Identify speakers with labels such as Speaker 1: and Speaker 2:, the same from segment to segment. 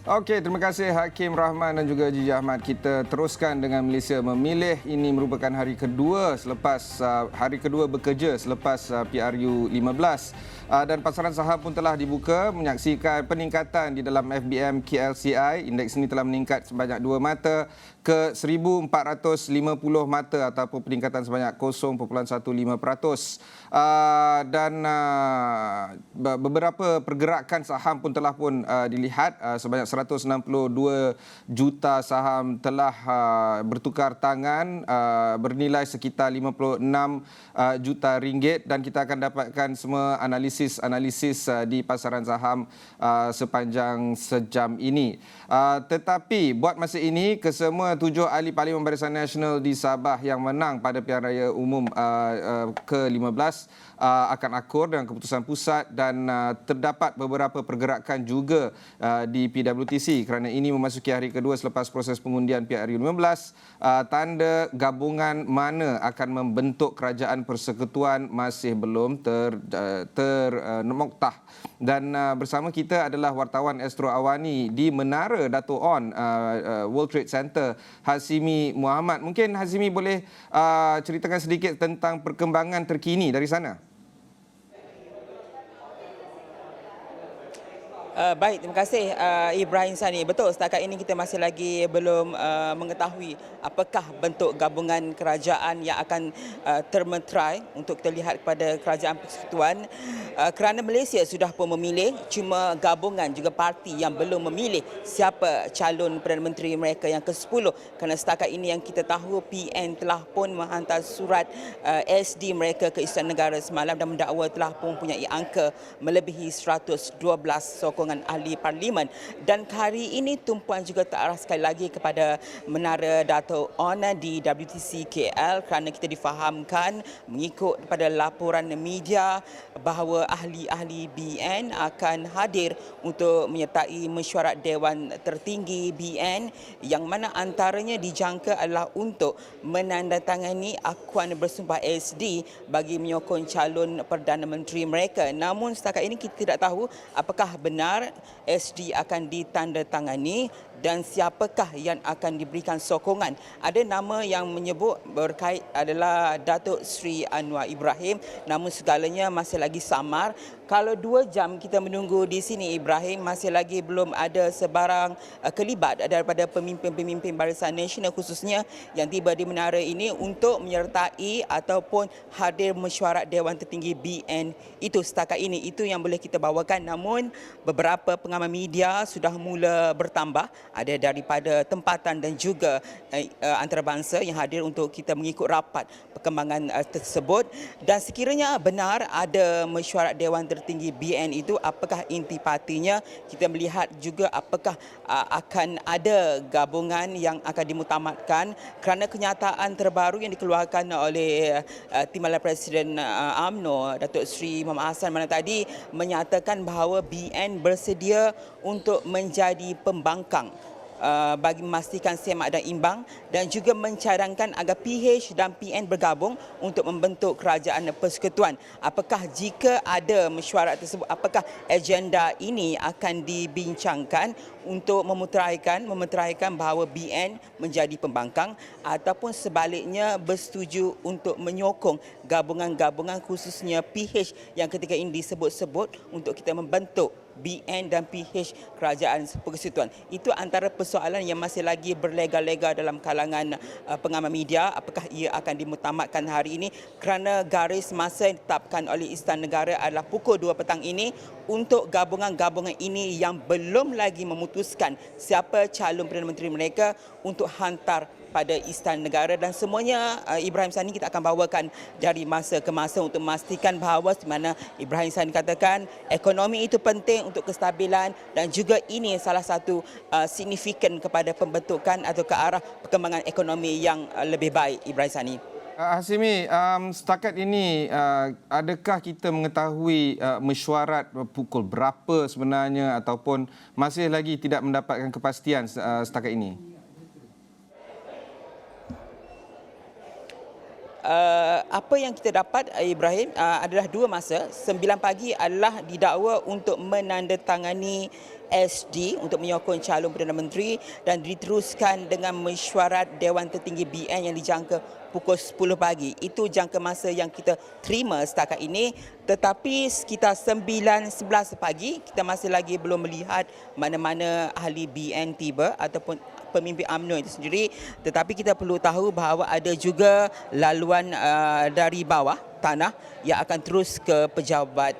Speaker 1: Okey, terima kasih Hakim Rahman dan juga Gigi Ahmad. Kita teruskan dengan Malaysia Memilih. Ini merupakan hari kedua bekerja selepas PRU 15. Dan pasaran saham pun telah dibuka menyaksikan peningkatan di dalam FBM KLCI. Indeks ini telah meningkat sebanyak 2 mata ke 1,450 mata ataupun peningkatan sebanyak 0.15%. Dan beberapa pergerakan saham pun telah dilihat. Sebanyak 162 juta saham telah bertukar tangan bernilai sekitar 56 juta ringgit, dan kita akan dapatkan semua analisis di pasaran saham sepanjang sejam ini. Tetapi buat masa ini, kesemua 7 ahli Parlimen Barisan Nasional di Sabah yang menang pada pilihan raya umum ke-15 akan akur dengan keputusan pusat, dan terdapat beberapa pergerakan juga di PWTC kerana ini memasuki hari kedua selepas proses pengundian PRU 15. Tanda gabungan mana akan membentuk kerajaan persekutuan masih belum ternoktah. Dan bersama kita adalah wartawan Astro AWANI di Menara Dato' On World Trade Center, Hazimi Muhammad. Mungkin Hazimi boleh ceritakan sedikit tentang perkembangan terkini dari sana.
Speaker 2: Baik, terima kasih Ibrahim Sani. Betul, setakat ini kita masih lagi belum mengetahui apakah bentuk gabungan kerajaan yang akan termeterai untuk kita lihat kepada kerajaan persekutuan. Kerana Malaysia sudah pun memilih, cuma gabungan juga parti yang belum memilih siapa calon Perdana Menteri mereka yang ke-10. Kerana setakat ini yang kita tahu, PN telah pun menghantar surat SD mereka ke Istana Negara semalam dan mendakwa telah pun mempunyai angka melebihi 112 sokongan ahli parlimen. Dan hari ini tumpuan juga terarah sekali lagi kepada Menara Dato' On di WTC KL kerana kita difahamkan mengikut pada laporan media bahawa ahli-ahli BN akan hadir untuk menyertai mesyuarat Dewan Tertinggi BN yang mana antaranya dijangka adalah untuk menandatangani akuan bersumpah SD bagi menyokong calon Perdana Menteri mereka. Namun setakat ini kita tidak tahu apakah benar SD akan ditandatangani dan siapakah yang akan diberikan sokongan. Ada nama yang menyebut berkait adalah Datuk Seri Anwar Ibrahim, namun segalanya masih lagi samar. Kalau 2 jam kita menunggu di sini, Ibrahim, masih lagi belum ada sebarang kelibat daripada pemimpin-pemimpin Barisan Nasional khususnya yang tiba di menara ini untuk menyertai ataupun hadir mesyuarat Dewan Tertinggi BN itu setakat ini. Itu yang boleh kita bawakan. Namun beberapa pengamal media sudah mula bertambah, ada daripada tempatan dan juga antarabangsa yang hadir untuk kita mengikut rapat perkembangan tersebut. Dan sekiranya benar ada mesyuarat Dewan Tertinggi BN itu, apakah intipatinya? Kita melihat juga apakah akan ada gabungan yang akan dimutamatkan, kerana kenyataan terbaru yang dikeluarkan oleh Timbalan Presiden UMNO Datuk Seri Muhammad Hassan mana tadi menyatakan bahawa BN bersedia untuk menjadi pembangkang bagi memastikan semak dan imbang, dan juga mencadangkan agar PH dan PN bergabung untuk membentuk kerajaan persekutuan. Apakah jika ada mesyuarat tersebut, apakah agenda ini akan dibincangkan untuk memeteraikan bahawa BN menjadi pembangkang ataupun sebaliknya bersetuju untuk menyokong gabungan-gabungan khususnya PH yang ketika ini disebut-sebut untuk kita membentuk BN dan PH kerajaan persekutuan. Itu antara persoalan yang masih lagi berlega-lega dalam kalangan pengamal media. Apakah ia akan dimutamatkan hari ini, kerana garis masa yang ditetapkan oleh Istana Negara adalah pukul 2 petang ini untuk gabungan-gabungan ini yang belum lagi memutuskan siapa calon Perdana Menteri mereka untuk hantar pada Istana Negara. Dan semuanya Ibrahim Sani kita akan bawakan dari masa ke masa untuk memastikan bahawa di mana Ibrahim Sani katakan ekonomi itu penting untuk kestabilan, dan juga ini salah satu signifikan kepada pembentukan atau ke arah perkembangan ekonomi yang lebih baik. Ibrahim Sani.
Speaker 1: Hazimi, setakat ini adakah kita mengetahui mesyuarat pukul berapa sebenarnya ataupun masih lagi tidak mendapatkan kepastian setakat ini?
Speaker 2: apa yang kita dapat, Ibrahim, adalah dua masa. 9 pagi adalah didakwa untuk menandatangani SD untuk menyokong calon Perdana Menteri dan diteruskan dengan mesyuarat Dewan Tertinggi BN yang dijangka pukul 10 pagi. Itu jangka masa yang kita terima setakat ini. Tetapi sekitar 9:11 pagi, kita masih lagi belum melihat mana-mana ahli BN tiba ataupun pemimpin UMNO itu sendiri. Tetapi kita perlu tahu bahawa ada juga laluan dari bawah tanah yang akan terus ke pejabat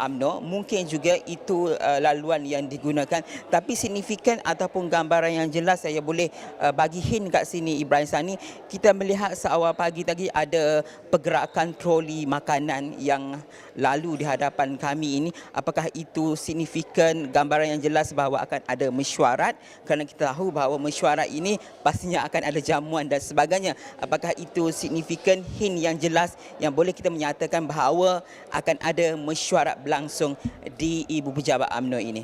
Speaker 2: UMNO. Mungkin juga itu laluan yang digunakan. Tapi signifikan ataupun gambaran yang jelas saya boleh bagi hint kat sini, Ibrahim Sani. Kita melihat seawal pagi tadi ada pergerakan troli makanan yang lalu di hadapan kami ini. Apakah itu signifikan gambaran yang jelas bahawa akan ada mesyuarat? Kerana kita tahu bahawa mesyuarat ini pastinya akan ada jamuan dan sebagainya. Apakah itu signifikan hint yang jelas yang boleh kita menyatakan bahawa akan ada mesyuarat berlangsung di Ibu Pejabat UMNO ini?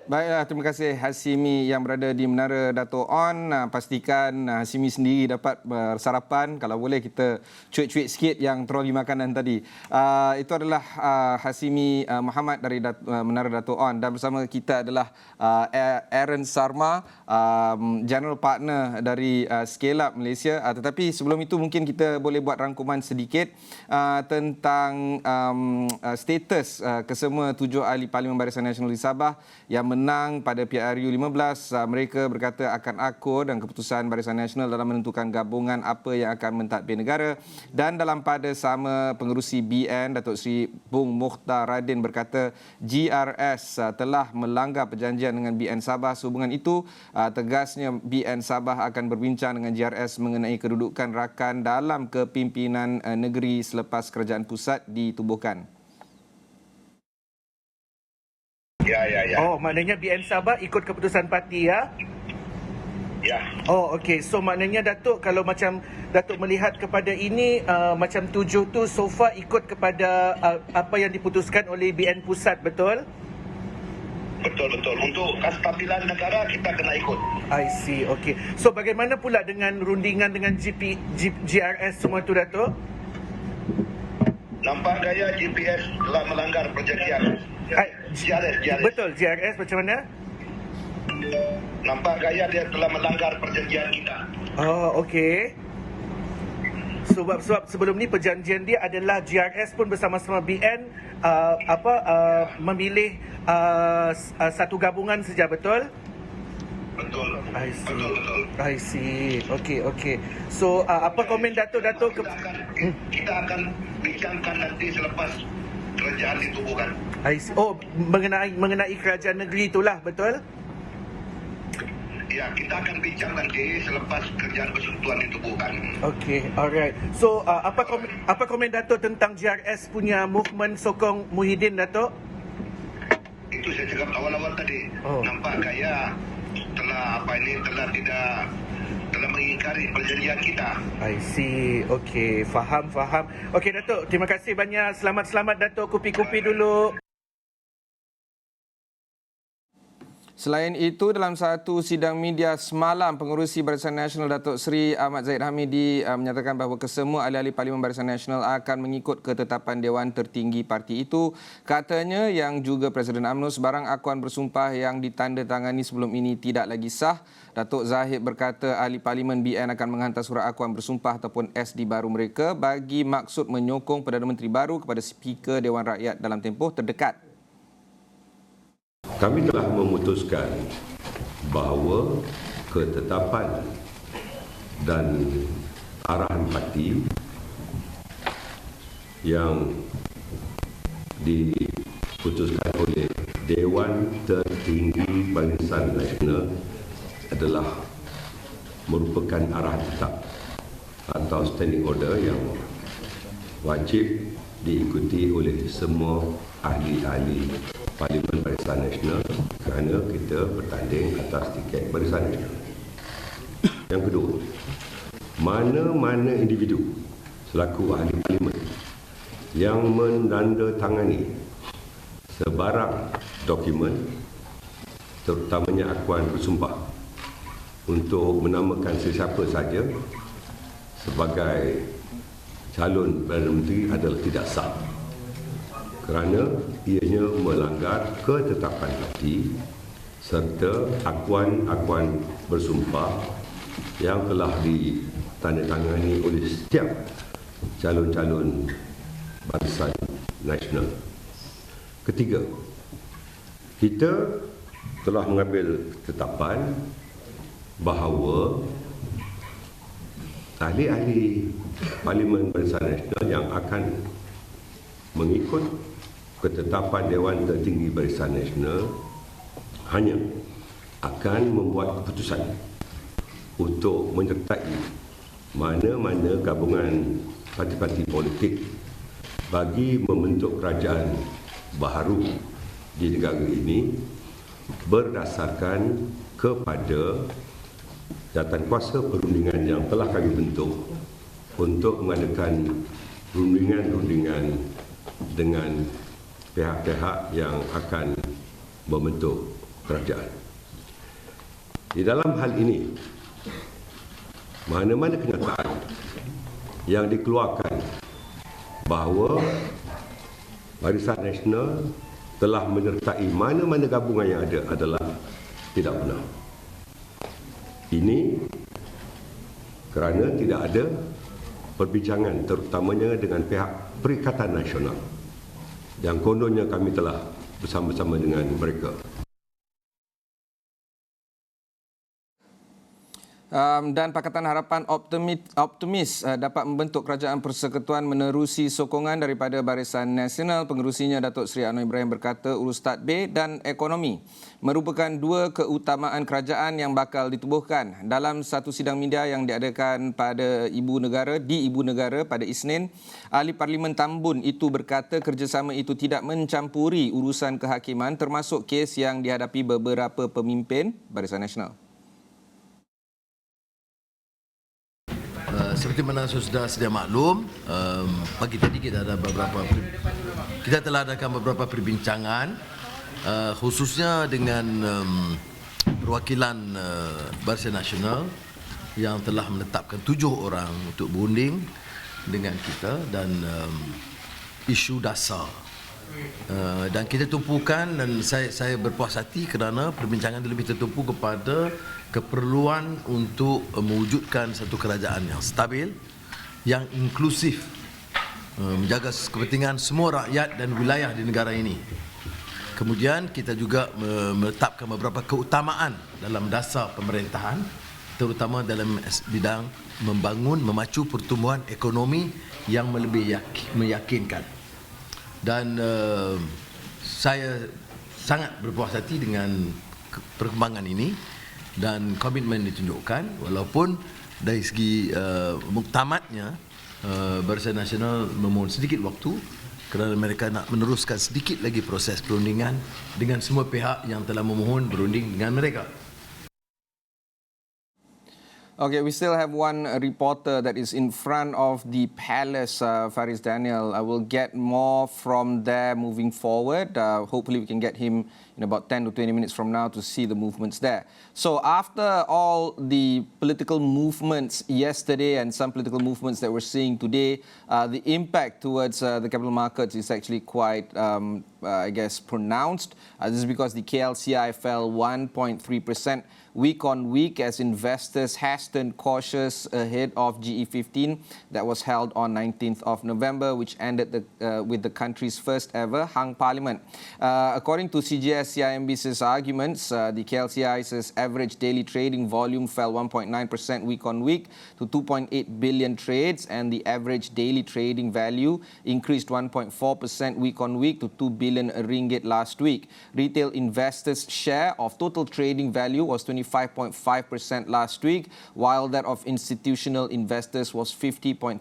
Speaker 1: Baiklah, terima kasih Hasimi yang berada di Menara Dato' On. Pastikan Hasimi sendiri dapat bersarapan. Kalau boleh kita cuit-cuit sikit yang troli makanan tadi. Itu adalah Hasimi Muhammad dari Menara Dato' On. Dan bersama kita adalah Aaron Sarma, General Partner dari Scale Up Malaysia. Tetapi sebelum itu mungkin kita boleh buat rangkuman sedikit tentang status kesemua 7 ahli Parlimen Barisan Nasional di Sabah yang menang pada PRU 15. Mereka berkata akan akur dan keputusan Barisan Nasional dalam menentukan gabungan apa yang akan mentadbir negara. Dan dalam pada sama, pengerusi BN Datuk Seri Bung Mukhtar Radin berkata GRS telah melanggar perjanjian dengan BN Sabah. Sehubungan itu, tegasnya BN Sabah akan berbincang dengan GRS mengenai kedudukan rakan dalam kepimpinan negeri selepas kerajaan pusat ditubuhkan.
Speaker 3: Ya.
Speaker 4: Oh, maknanya BN Sabah ikut keputusan parti, ya?
Speaker 3: Ya.
Speaker 4: Oh, okey. So, maknanya Datuk, kalau macam Datuk melihat kepada ini, macam 7 tu so far ikut kepada apa yang diputuskan oleh BN Pusat, betul?
Speaker 3: Betul. Untuk kestabilan negara, kita kena ikut.
Speaker 4: I see, okey. So, bagaimana pula dengan rundingan dengan GRS semua tu, Datuk?
Speaker 3: Nampak gaya GPS telah melanggar perjanjian. GRS.
Speaker 4: Betul, GRS macam mana?
Speaker 3: Nampak gaya dia telah melanggar perjanjian kita.
Speaker 4: Oh, okey. Sebab sebelum ni perjanjian dia adalah GRS pun bersama-sama BN memilih satu gabungan saja, betul?
Speaker 3: Betul.
Speaker 4: I see. Okey. So, apa komen Datuk?
Speaker 3: Kita akan bincangkan nanti selepas kerajaan ditubuhkan.
Speaker 4: I see. Oh, mengenai kerajaan negeri itulah, betul?
Speaker 3: Ya, kita akan bincang nanti selepas kerajaan persekutuan ditubuhkan.
Speaker 4: Okey, alright. So, apa komen Datuk tentang GRS punya movement sokong Muhyiddin, Datuk?
Speaker 3: Itu saya cakap awal-awal tadi. Nampak gaya telah mengingkari perjanjian kita.
Speaker 4: I see. Okey, faham. Okey, Datuk, terima kasih banyak. Selamat Datuk, kopi-kopi dulu.
Speaker 1: Selain itu, dalam satu sidang media semalam, pengerusi Barisan Nasional Datuk Seri Ahmad Zahid Hamidi menyatakan bahawa kesemua ahli-ahli Parlimen Barisan Nasional akan mengikut ketetapan Dewan Tertinggi parti itu. Katanya yang juga Presiden UMNO, sebarang akuan bersumpah yang ditandatangani sebelum ini tidak lagi sah. Datuk Zahid berkata ahli Parlimen BN akan menghantar surat akuan bersumpah ataupun SD baru mereka bagi maksud menyokong Perdana Menteri baru kepada Speaker Dewan Rakyat dalam tempoh terdekat.
Speaker 5: Kami telah memutuskan bahawa ketetapan dan arahan parti yang diputuskan oleh Dewan Tertinggi Barisan Nasional adalah merupakan arahan tetap atau standing order yang wajib diikuti oleh semua ahli-ahli Parlimen Barisan Nasional kerana kita bertanding atas tiket Barisan Nasional. Yang kedua, mana-mana individu selaku ahli Parlimen yang menandatangani sebarang dokumen, terutamanya akuan bersumpah, untuk menamakan sesiapa saja sebagai calon Perdana Menteri adalah tidak sah kerana ianya melanggar ketetapan parti serta akuan-akuan bersumpah yang telah ditandatangani oleh setiap calon-calon Barisan Nasional. Ketiga, kita telah mengambil ketetapan bahawa ahli-ahli Parlimen Barisan Nasional yang akan mengikut ketetapan Dewan Tertinggi Barisan Nasional hanya akan membuat keputusan untuk menyertai mana-mana gabungan parti-parti politik bagi membentuk kerajaan baharu di negara ini berdasarkan kepada jawatankuasa perundingan yang telah kami bentuk untuk mengadakan rundingan-rundingan dengan pihak-pihak yang akan membentuk kerajaan. Di dalam hal ini, mana-mana kenyataan yang dikeluarkan bahawa Barisan Nasional telah menyertai mana-mana gabungan yang ada adalah tidak benar. Ini kerana tidak ada perbincangan terutamanya dengan pihak Perikatan Nasional yang kononnya kami telah bersama-sama dengan mereka.
Speaker 1: Dan Pakatan Harapan optimis dapat membentuk kerajaan persekutuan menerusi sokongan daripada Barisan Nasional. Pengerusinya Datuk Seri Anwar Ibrahim berkata urus tadbir dan ekonomi merupakan dua keutamaan kerajaan yang bakal ditubuhkan. Dalam satu sidang media yang diadakan pada Ibu Negara pada Isnin, Ahli Parlimen Tambun itu berkata kerjasama itu tidak mencampuri urusan kehakiman termasuk kes yang dihadapi beberapa pemimpin Barisan Nasional.
Speaker 6: Seperti mana sudah sedia maklum, pagi tadi kita telah adakan beberapa perbincangan khususnya dengan perwakilan Barisan Nasional yang telah menetapkan 7 orang untuk berunding dengan kita dan isu dasar. Dan kita tumpukan dan saya berpuas hati kerana perbincangan lebih tertumpu kepada keperluan untuk mewujudkan satu kerajaan yang stabil, yang inklusif, menjaga kepentingan semua rakyat dan wilayah di negara ini. Kemudian kita juga menetapkan beberapa keutamaan dalam dasar pemerintahan, terutama dalam bidang memacu pertumbuhan ekonomi yang lebih meyakinkan. Dan saya sangat berpuas hati dengan perkembangan ini dan komitmen ditunjukkan walaupun dari segi muktamadnya Barisan Nasional memohon sedikit waktu kerana mereka nak meneruskan sedikit lagi proses perundingan dengan semua pihak yang telah memohon berunding dengan mereka.
Speaker 1: Okay, we still have one reporter that is in front of the palace, Faris Daniel. I will get more from there moving forward. Hopefully we can get him in about 10 to 20 minutes from now to see the movements there. So after all the political movements yesterday and some political movements that we're seeing today, the impact towards the capital markets is actually quite, I guess, pronounced. This is because the KLCI fell 1.3%. Week on week as investors hastened cautious ahead of GE15 that was held on 19th of November, which ended with the country's first ever hung parliament. According to CGS-CIMB's arguments, the KLCI's average daily trading volume fell 1.9% week on week to 2.8 billion trades, and the average daily trading value increased 1.4% week on week to 2 billion ringgit last week. Retail investors' share of total trading value was 25.5% last week, while that of institutional investors was 50.3%.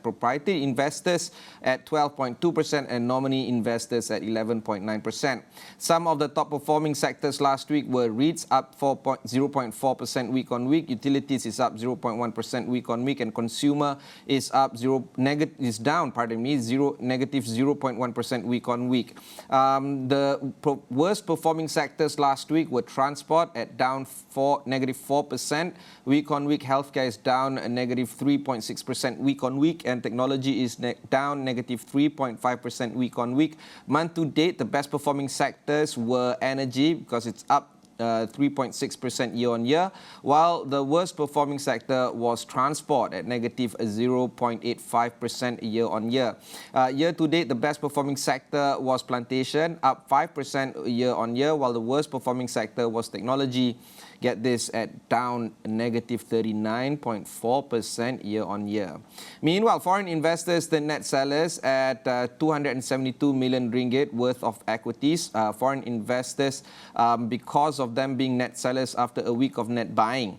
Speaker 1: Proprietary investors at 12.2% and nominee investors at 11.9%. Some of the top performing sectors last week were REITs up 0.4% week on week, utilities is up 0.1% week on week, and consumer is up down negative 0.1% week on week. The worst performing sectors last week were transport at down negative 4% week week-on-week. Healthcare is down a negative 3.6% week-on-week, and technology is down negative 3.5% week-on-week. Month-to-date, the best-performing sectors were energy, because it's up 3.6% year-on-year, while the worst-performing sector was transport at negative 0.85% year-on-year. Year-to-date, the best-performing sector was plantation, up 5% year-on-year, while the worst-performing sector was technology. Get this, at down negative 39.4% year-on-year. Meanwhile, foreign investors, the net sellers at 272 million ringgit worth of equities. Foreign investors, because of them being net sellers after a week of net buying.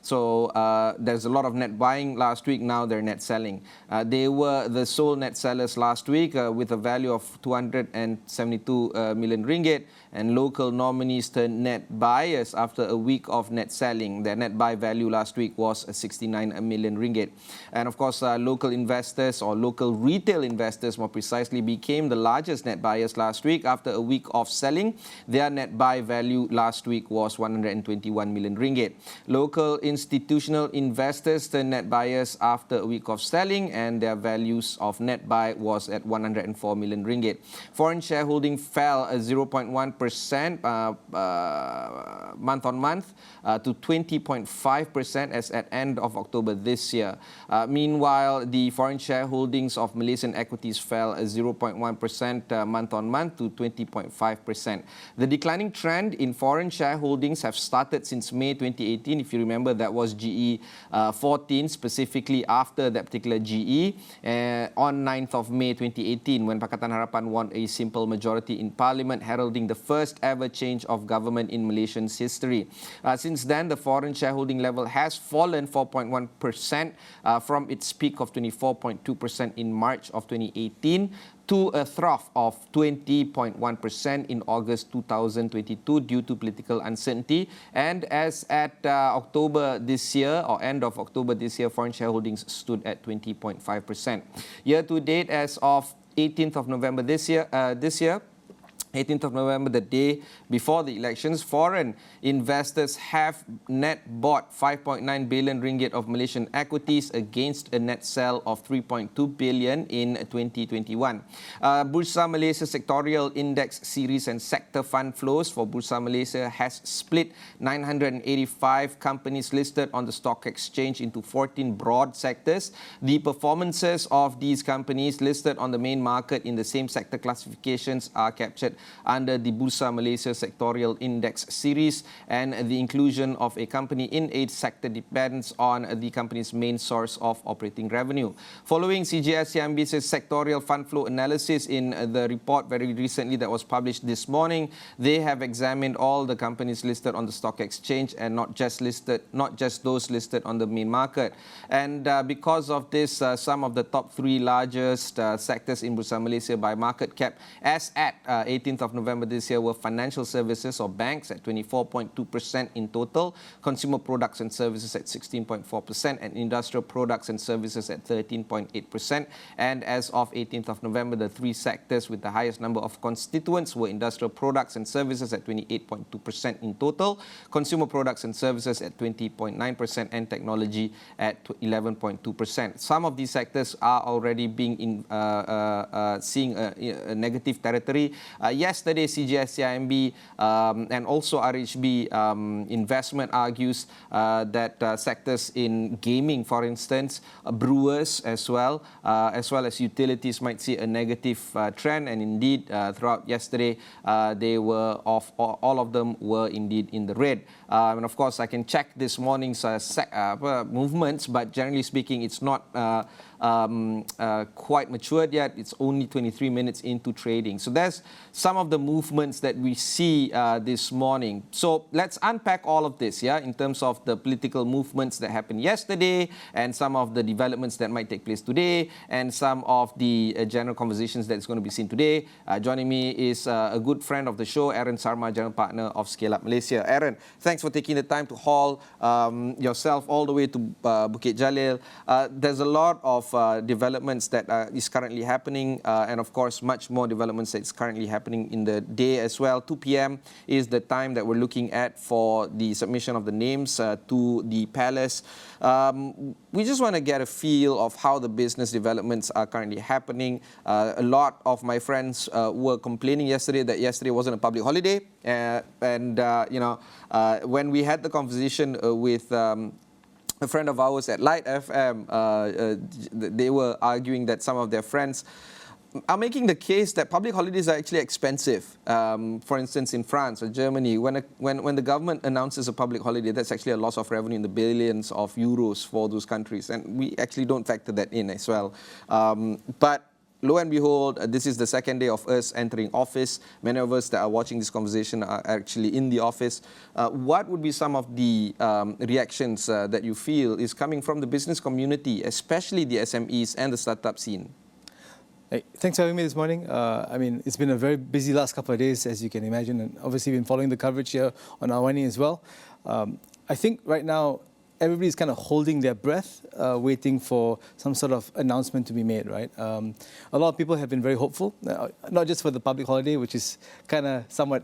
Speaker 1: So there's a lot of net buying last week, now they're net selling. They were the sole net sellers last week with a value of 272 million ringgit, and local nominees turned net buyers after a week of net selling. Their net buy value last week was 69 million ringgit. And of course, local investors, or local retail investors more precisely, became the largest net buyers last week after a week of selling. Their net buy value last week was 121 million ringgit. Local institutional investors turned net buyers after a week of selling, and their values of net buy was at 104 million ringgit. Foreign shareholding fell 0.1% month-on-month to 20.5% as at end of October this year. Meanwhile, the foreign shareholdings of Malaysian equities fell 0.1% month-on-month to 20.5%. The declining trend in foreign shareholdings have started since May 2018. If you remember, that was GE15, specifically after that particular GE, on 9th of May 2018, when Pakatan Harapan won a simple majority in Parliament, heralding the first ever change of government in Malaysian's history. Since then, the foreign shareholding level has fallen 4.1% from its peak of 24.2% in March of 2018 to a trough of 20.1% in August 2022 due to political uncertainty. And as at October this year, or end of October this year, foreign shareholdings stood at 20.5%. Year to date, as of 18th of November this year, 18th of November, the day before the elections, foreign investors have net bought 5.9 billion ringgit of Malaysian equities against a net sell of 3.2 billion in 2021. Bursa Malaysia Sectorial Index Series and Sector Fund flows for Bursa Malaysia has split 985 companies listed on the stock exchange into 14 broad sectors. The performances of these companies listed on the main market in the same sector classifications are captured under the Bursa Malaysia Sectorial Index Series, and the inclusion of a company in each sector depends on the company's main source of operating revenue. Following CGS-CIMB's sectorial fund flow analysis in the report very recently that was published this morning, they have examined all the companies listed on the stock exchange and not just those listed on the main market. And because of this, some of the top three largest sectors in Bursa Malaysia by market cap as at 18th of November this year were financial services or banks at 24.2% in total, consumer products and services at 16.4%, and industrial products and services at 13.8%. And as of 18th of November, the three sectors with the highest number of constituents were industrial products and services at 28.2% in total, consumer products and services at 20.9%, and technology at 11.2%. Some of these sectors are already being seeing a negative territory. Yesterday, CGS-CIMB and also RHB Investment argues that sectors in gaming, for instance, brewers as well as utilities might see a negative trend. And indeed, throughout yesterday, they were all of them were indeed in the red. And of course, I can check this morning's movements, but generally speaking, it's not quite matured yet. It's only 23 minutes into trading. So there's some of the movements that we see this morning. So let's unpack all of this, in terms of the political movements that happened yesterday, and some of the developments that might take place today, and some of the general conversations that's going to be seen today. Joining me is a good friend of the show, Aaron Sarma, General Partner of Scale Up Malaysia. Aaron, thanks for taking the time to haul yourself all the way to Bukit Jalil. There's a lot of developments that is currently happening, and of course much more developments that's currently happening in the day as well. 2 p.m. is the time that we're looking at for the submission of the names to the palace. We just want to get a feel of how the business developments are currently happening. A lot of my friends were complaining yesterday that yesterday wasn't a public holiday, when we had the conversation with a friend of ours at Light FM, they were arguing that some of their friends are making the case that public holidays are actually expensive. For instance, in France or Germany, when the government announces a public holiday, that's actually a loss of revenue in the billions of euros for those countries, and we actually don't factor that in as well. But lo and behold, this is the second day of us entering office. Many of us that are watching this conversation are actually in the office. What would be some of the reactions that you feel is coming from the business community, especially the SMEs and the startup scene?
Speaker 7: Hey, thanks for having me this morning. I mean, it's been a very busy last couple of days, as you can imagine, and obviously been following the coverage here on AWANI as well. I think right now, everybody's kind of holding their breath, waiting for some sort of announcement to be made, right? A lot of people have been very hopeful, not just for the public holiday, which is kind of somewhat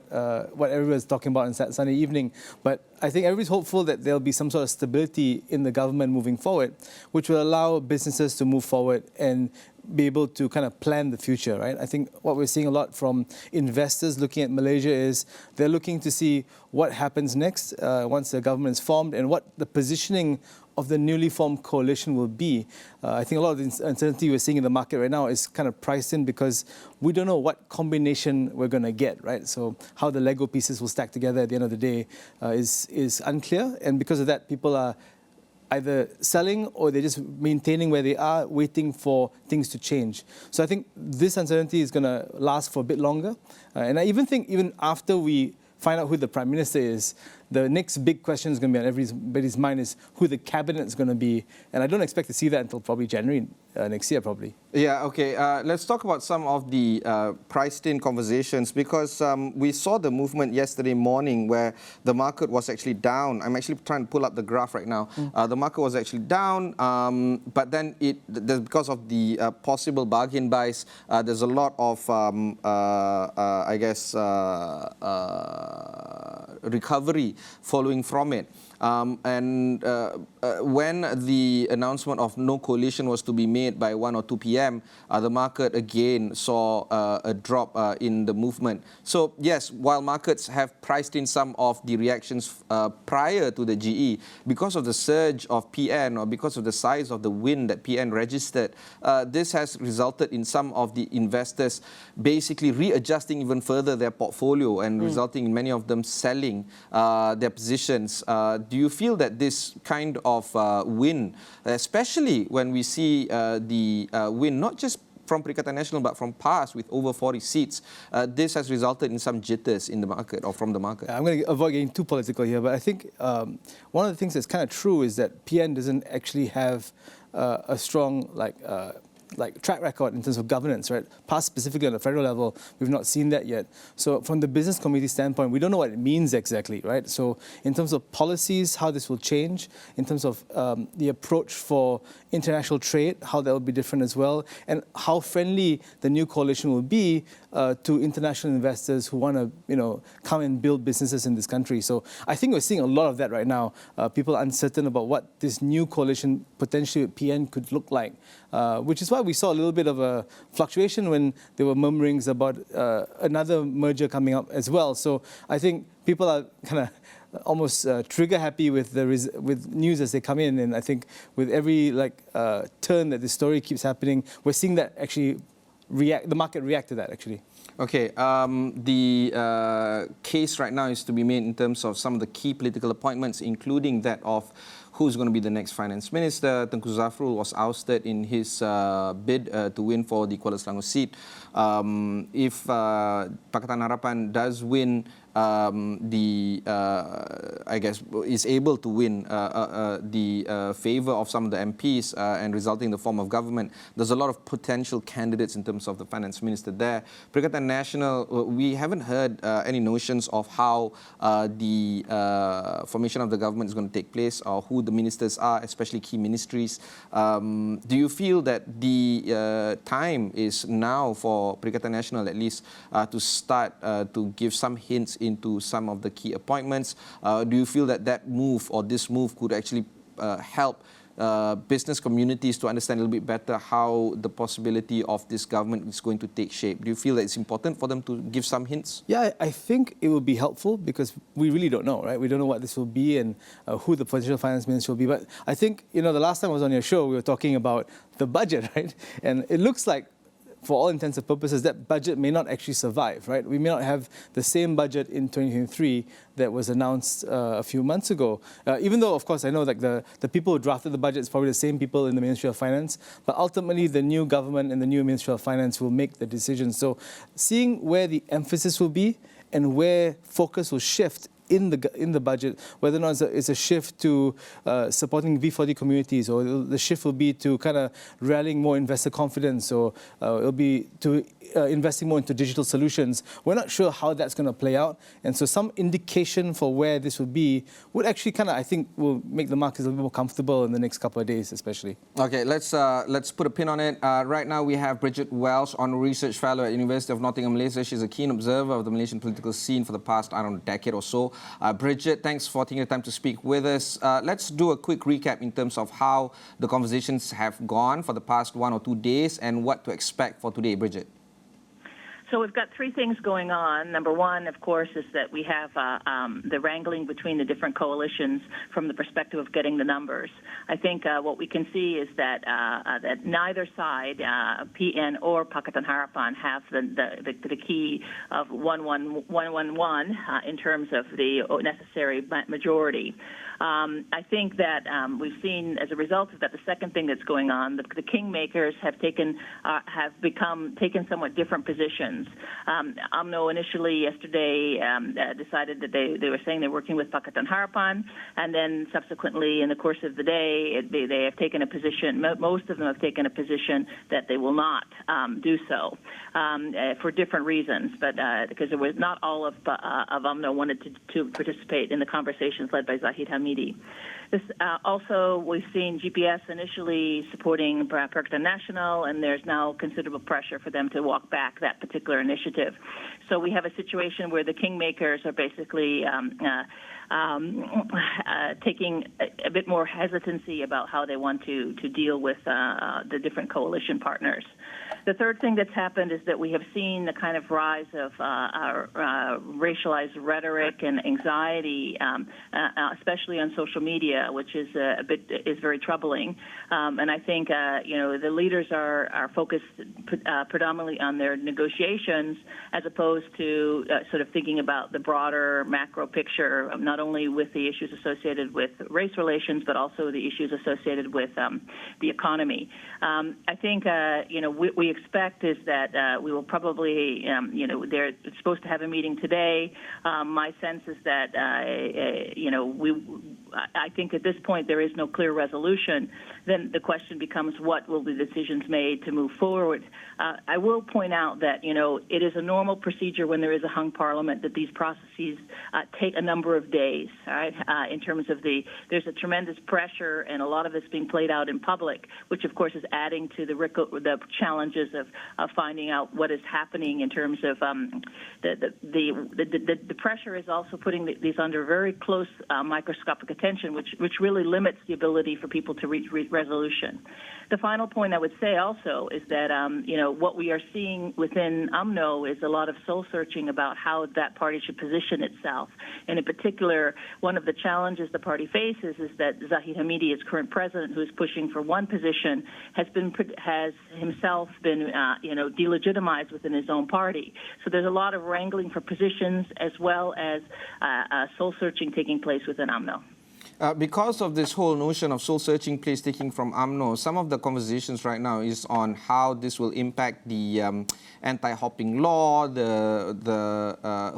Speaker 7: what everyone's talking about on Sunday evening, but I think everybody's hopeful that there'll be some sort of stability in the government moving forward, which will allow businesses to move forward and be able to kind of plan the future, right? I think what we're seeing a lot from investors looking at Malaysia is they're looking to see what happens next once the government is formed and what the positioning of the newly formed coalition will be. I think a lot of the uncertainty we're seeing in the market right now is kind of priced in because we don't know what combination we're going to get, right? So how the Lego pieces will stack together at the end of the day is unclear, and because of that, people are either selling or they're just maintaining where they are, waiting for things to change. So I think this uncertainty is going to last for a bit longer. And I even think even after we find out who the Prime Minister is, the next big question is going to be on everybody's mind is who the cabinet is going to be. And I don't expect to see that until probably January next year, probably.
Speaker 1: Yeah, okay. Let's talk about some of the priced-in conversations, because we saw the movement yesterday morning where the market was actually down. I'm actually trying to pull up the graph right now. The market was actually down, but then because of the possible bargain buys, there's a lot of, recovery following from it. When the announcement of no coalition was to be made by 1 or 2 p.m., the market again saw a drop in the movement. So yes, while markets have priced in some of the reactions prior to the GE, because of the surge of PN or because of the size of the win that PN registered, this has resulted in some of the investors basically readjusting even further their portfolio and resulting in many of them selling their positions. Do you feel that this kind of win, especially when we see the win not just from Perikatan Nasional but from PAS with over 40 seats, this has resulted in some jitters in the market or from the market?
Speaker 7: I'm going to avoid getting too political here, but I think one of the things that's kind of true is that PN doesn't actually have a strong track record in terms of governance, right? PAS specifically on the federal level, we've not seen that yet. So from the business community standpoint, we don't know what it means exactly, right? So in terms of policies, how this will change, in terms of the approach for international trade, how that will be different as well, and how friendly the new coalition will be to international investors who want to, come and build businesses in this country. So I think we're seeing a lot of that right now. People are uncertain about what this new coalition potentially with PN could look like, which is why we saw a little bit of a fluctuation when there were murmurings about another merger coming up as well. So I think people are kind of almost trigger happy with with news as they come in, and I think with every turn that the story keeps happening, we're seeing that actually the market react to that actually.
Speaker 1: Okay, the case right now is to be made in terms of some of the key political appointments, including that of who's going to be the next finance minister. Tengku Zafrul was ousted in his bid to win for the Kuala Selangor seat. If Pakatan Harapan does win, I guess, is able to win the favor of some of the MPs and resulting in the form of government. There's a lot of potential candidates in terms of the finance minister there. Perikatan Nasional, we haven't heard any notions of how the formation of the government is going to take place or who the ministers are, especially key ministries. Do you feel that the time is now for Perikatan Nasional at least to start to give some hints into some of the key appointments? Do you feel that that move or this move could actually help business communities to understand a little bit better how the possibility of this government is going to take shape? Do you feel that it's important for them to give some hints?
Speaker 7: Yeah, I think it would be helpful because we really don't know, right? We don't know what this will be and who the potential finance minister will be. But I think, the last time I was on your show, we were talking about the budget, right? And it looks like, for all intents and purposes, that budget may not actually survive, right? We may not have the same budget in 2023 that was announced a few months ago. Even though, of course, I know like the people who drafted the budget is probably the same people in the Ministry of Finance, but ultimately the new government and the new Ministry of Finance will make the decisions. So seeing where the emphasis will be and where focus will shift in the budget, whether or not it's a shift to supporting V40 communities, or the shift will be to kind of rallying more investor confidence, or it'll be to investing more into digital solutions. We're not sure how that's going to play out, and so some indication for where this would be would actually kind of, I think, will make the markets a little bit more comfortable in the next couple of days, especially.
Speaker 1: Okay, let's put a pin on it. Right now we have Bridget Welsh, Honorary Research Fellow at University of Nottingham, Malaysia. She's a keen observer of the Malaysian political scene for the past, I don't know, decade or so. Bridget, thanks for taking the time to speak with us. Let's do a quick recap in terms of how the conversations have gone for the past 1 or 2 days and what to expect for today, Bridget.
Speaker 8: So we've got three things going on. Number one, of course, is that we have the wrangling between the different coalitions from the perspective of getting the numbers. I think what we can see is that that neither side, PN or Pakatan Harapan, have the key of 111 in terms of the necessary majority. I think that we've seen, as a result of that, the second thing that's going on, the kingmakers have taken somewhat different positions. UMNO initially yesterday decided that they were saying they're working with Pakatan Harapan, and then subsequently in the course of the day they have taken a position. Most of them have taken a position that they will not do so for different reasons, but because there was not all of UMNO wanted to participate in the conversations led by Zahid Hamidi. This, also, we've seen GPS initially supporting Perikatan Nasional, and there's now considerable pressure for them to walk back that particular initiative. So we have a situation where the kingmakers are basically taking a bit more hesitancy about how they want to deal with the different coalition partners. The third thing that's happened is that we have seen the kind of rise of racialized rhetoric and anxiety, especially on social media, which is is very troubling. And I think the leaders are focused predominantly on their negotiations, as opposed to sort of thinking about the broader macro picture, not only with the issues associated with race relations, but also the issues associated with the economy. I think what we expect is that we will probably, they're supposed to have a meeting today. My sense is that, I think at this point there is no clear resolution. Then the question becomes, what will the decisions made to move forward? I will point out that, it is a normal procedure when there is a hung parliament that these processes take a number of days, all right? In terms of there's a tremendous pressure, and a lot of it's being played out in public, which of course is adding to the challenges of finding out what is happening in terms of the pressure is also putting these under very close microscopic attention, which really limits the ability for people to reach resolution. The final point I would say also is that what we are seeing within UMNO is a lot of soul searching about how that party should position itself. And in particular, one of the challenges the party faces is that Zahid Hamidi, its current president, who is pushing for one position, has himself been delegitimized within his own party. So there's a lot of wrangling for positions, as well as soul searching taking place within UMNO.
Speaker 1: Because of this whole notion of soul-searching place taking from UMNO, some of the conversations right now is on how this will impact the anti-hopping law,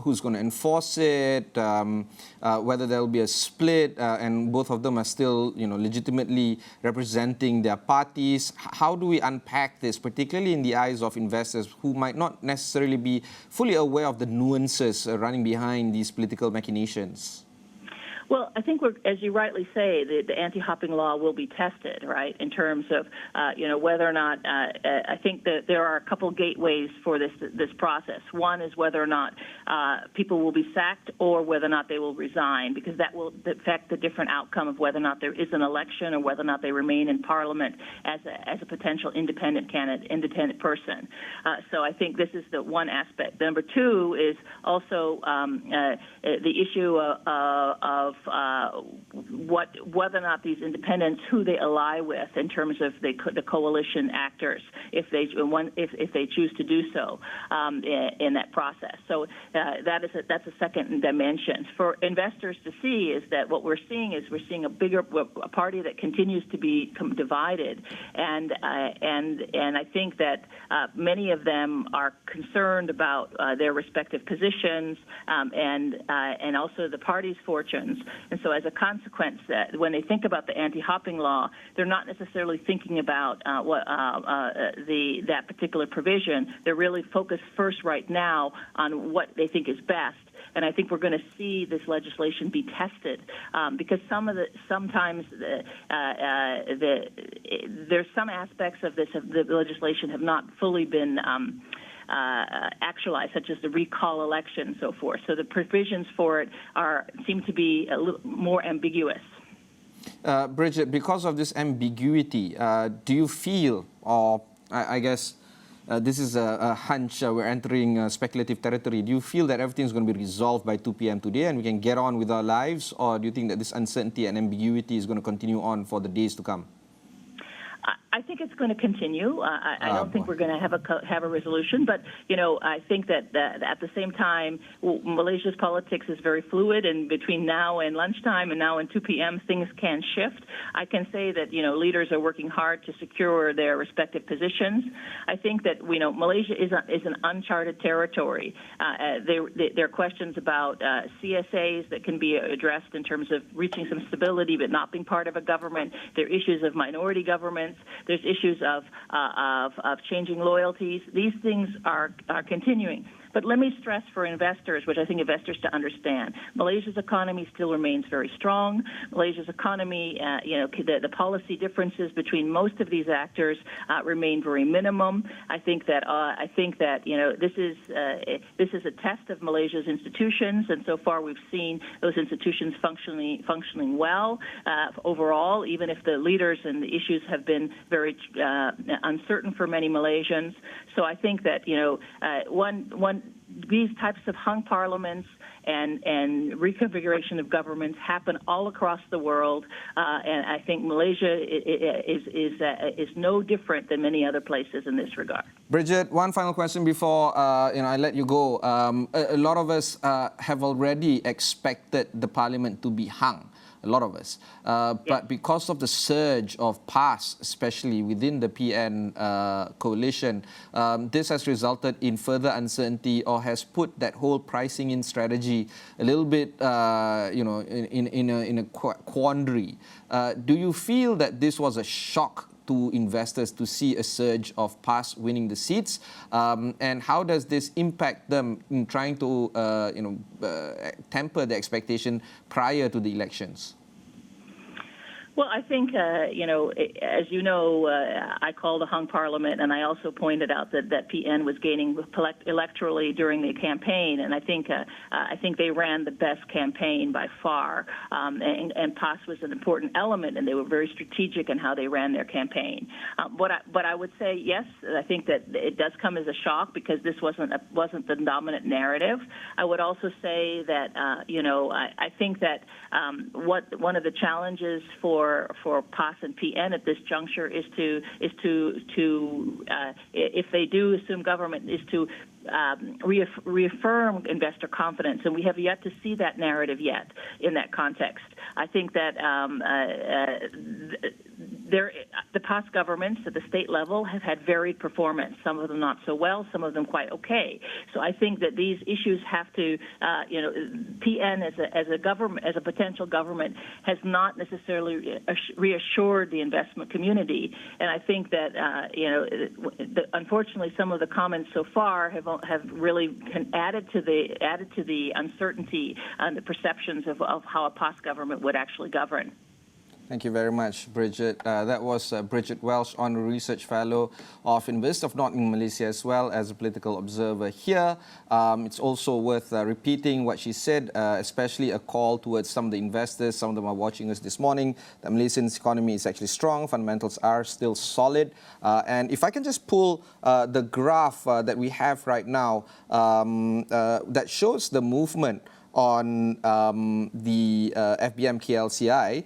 Speaker 1: who's going to enforce it, whether there will be a split, and both of them are still, legitimately representing their parties. How do we unpack this, particularly in the eyes of investors who might not necessarily be fully aware of the nuances running behind these political machinations?
Speaker 8: Well, I think as you rightly say, the anti-hopping law will be tested, right, in terms of, whether or not, I think that there are a couple gateways for this process. One is whether or not people will be sacked or whether or not they will resign, because that will affect the different outcome of whether or not there is an election or whether or not they remain in Parliament as a potential independent candidate, independent person. So I think this is the one aspect. Number two is also the issue of whether or not these independents, who they ally with in terms of the coalition actors, if they choose to do so in that process. So that's a second dimension for investors to see. Is that what we're seeing a party that continues to be divided, and I think that many of them are concerned about their respective positions and also the party's fortunes. And so as a consequence, when they think about the anti-hopping law, they're not necessarily thinking about that particular provision. They're really focused first right now on what they think is best. And I think we're going to see this legislation be tested because sometimes there's some aspects of the legislation have not fully been actualized, such as the recall election and so forth. So the provisions for it seem to be a little more ambiguous.
Speaker 1: Bridget, because of this ambiguity, do you feel, or I guess this is a hunch, we're entering speculative territory, do you feel that everything's going to be resolved by 2 p.m. today and we can get on with our lives, or do you think that this uncertainty and ambiguity is going to continue on for the days to come?
Speaker 8: I think it's going to continue. I don't think we're going to have a resolution, but I think that at the same time, Malaysia's politics is very fluid, and between now and lunchtime and now and 2 p.m., things can shift. I can say that leaders are working hard to secure their respective positions. I think that Malaysia is an uncharted territory. There are questions about CSAs that can be addressed in terms of reaching some stability but not being part of a government. There are issues of minority governments. There's issues of changing loyalties. These things are continuing. But let me stress for investors, which I think investors to understand, Malaysia's economy still remains very strong. Malaysia's economy, the policy differences between most of these actors remain very minimum. I think that this is a test of Malaysia's institutions, and so far we've seen those institutions functioning well overall, even if the leaders and the issues have been very uncertain for many Malaysians. So I think that these types of hung parliaments and reconfiguration of governments happen all across the world, and I think Malaysia is no different than many other places in this regard.
Speaker 1: Bridget, one final question before I let you go. A lot of us have already expected the parliament to be hung. A lot of us. But because of the surge of PAS, especially within the PN coalition, this has resulted in further uncertainty or has put that whole pricing in strategy a little bit, in a quandary. Do you feel that this was a shock to investors to see a surge of PAS winning the seats? And how does this impact them in trying to temper the expectation prior to the elections?
Speaker 8: Well, I think, as you know, I called a hung parliament, and I also pointed out that PN was gaining electorally during the campaign, and I think they ran the best campaign by far, and PAS was an important element, and they were very strategic in how they ran their campaign. But I would say, yes, I think that it does come as a shock because this wasn't the dominant narrative. I would also say that, I think that one of the challenges for for PAS and PN at this juncture is to if they do assume government, is to reaffirm investor confidence, and we have yet to see that narrative yet in that context. I think that the past governments at the state level have had varied performance. Some of them not so well, some of them quite okay. So I think that these issues have to, PN as a potential government has not necessarily reassured the investment community, and I think that unfortunately some of the comments so far have really added to the uncertainty and the perceptions of how a past government would actually govern.
Speaker 1: Thank you very much, Bridget. That was Bridget Welsh, Honorary Research Fellow of University of Northern Malaysia, as well as a political observer here. It's also worth repeating what she said, especially a call towards some of the investors. Some of them are watching us this morning. The Malaysian's economy is actually strong. Fundamentals are still solid. And if I can just pull the graph that we have right now that shows the movement on the FBM KLCI.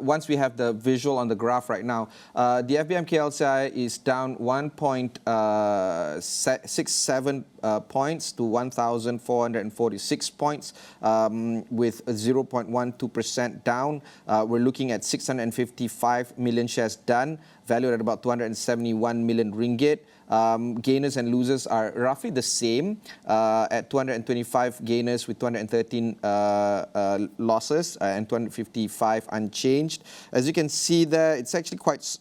Speaker 1: Once we have the visual on the graph right now, the FBM KLCI is down 1.67 points to 1,446 points, with 0.12% down. We're looking at 655 million shares done, valued at about 271 million ringgit. Gainers and losers are roughly the same, at 225 gainers with 213 losses, and 255 unchanged. As you can see there, it's actually quite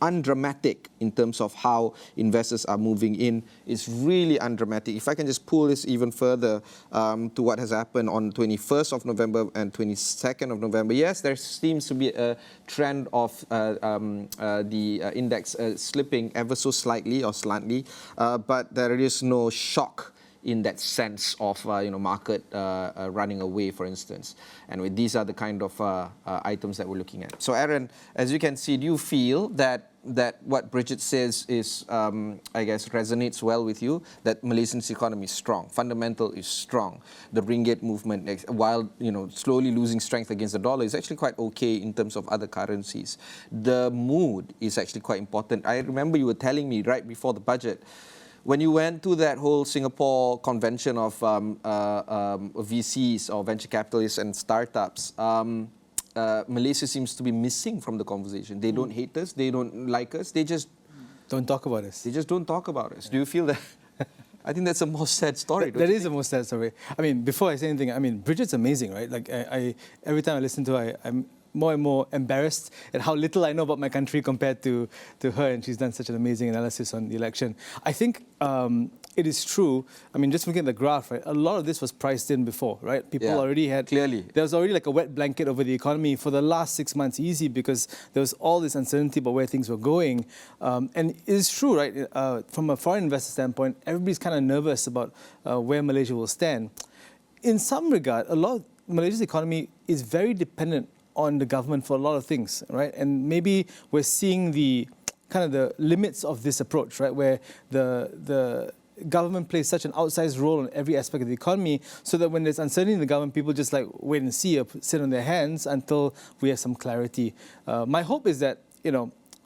Speaker 1: undramatic in terms of how investors are moving in. It's really undramatic. If I can just pull this even further to what has happened on 21st of November and 22nd of November. Yes, there seems to be a trend of the index slipping ever so slightly or slantly, but there is no shock in that sense of market running away, for instance. And these are the kind of items that we're looking at. So Aaron, as you can see, do you feel that what Bridget says is, I guess, resonates well with you, that Malaysia's economy is strong, fundamental is strong. The ringgit movement, while slowly losing strength against the dollar, is actually quite okay in terms of other currencies. The mood is actually quite important. I remember you were telling me right before the budget, when you went to that whole Singapore convention of VCs or venture capitalists and startups, Malaysia seems to be missing from the conversation. They don't hate us, they don't like us, they just
Speaker 7: don't talk about us.
Speaker 1: They just don't talk about us. Do you feel that? I think that's a more sad story.
Speaker 7: That is a more sad story. I mean, before I say anything, I mean, Bridget's amazing, right? Like, I every time I listen to her, I'm more and more embarrassed at how little I know about my country compared to her, and she's done such an amazing analysis on the election. I think it is true. I mean, just looking at the graph, right, a lot of this was priced in before, right? People already had... Clearly. There was already like a wet blanket over the economy for the last 6 months easy, because there was all this uncertainty about where things were going. And it is true, right? From a foreign investor standpoint, everybody's kind of nervous about where Malaysia will stand. In some regard, a lot of Malaysia's economy is very dependent on the government for a lot of things, right? And maybe we're seeing the kind of the limits of this approach, right? Where the government plays such an outsized role in every aspect of the economy, so that when there's uncertainty in the government, people just like wait and see or sit on their hands until we have some clarity. My hope is that,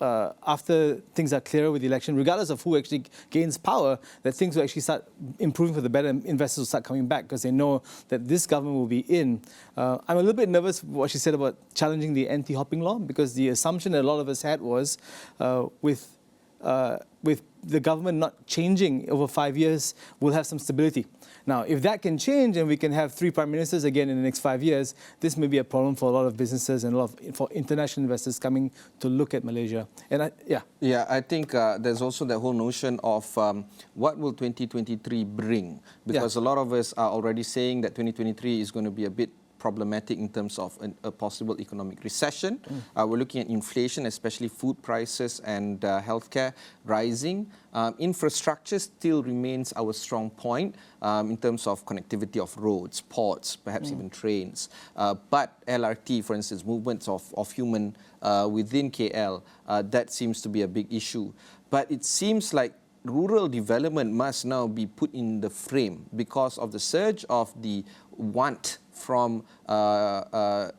Speaker 7: after things are clearer with the election, regardless of who actually gains power, that things will actually start improving for the better, and investors will start coming back because they know that this government will be in. I'm a little bit nervous what she said about challenging the anti-hopping law, because the assumption that a lot of us had was with the government not changing over 5 years, we'll have some stability. Now, if that can change and we can have 3 prime ministers again in the next 5 years, this may be a problem for a lot of businesses and for international investors coming to look at Malaysia. And
Speaker 1: I think there's also the whole notion of what will 2023 bring? Because a lot of us are already saying that 2023 is going to be a bit problematic in terms of a possible economic recession. We're looking at inflation, especially food prices and healthcare rising. Infrastructure still remains our strong point in terms of connectivity of roads, ports, perhaps even trains. But LRT, for instance, movements of human within KL, that seems to be a big issue. But it seems like rural development must now be put in the frame because of the surge of the want from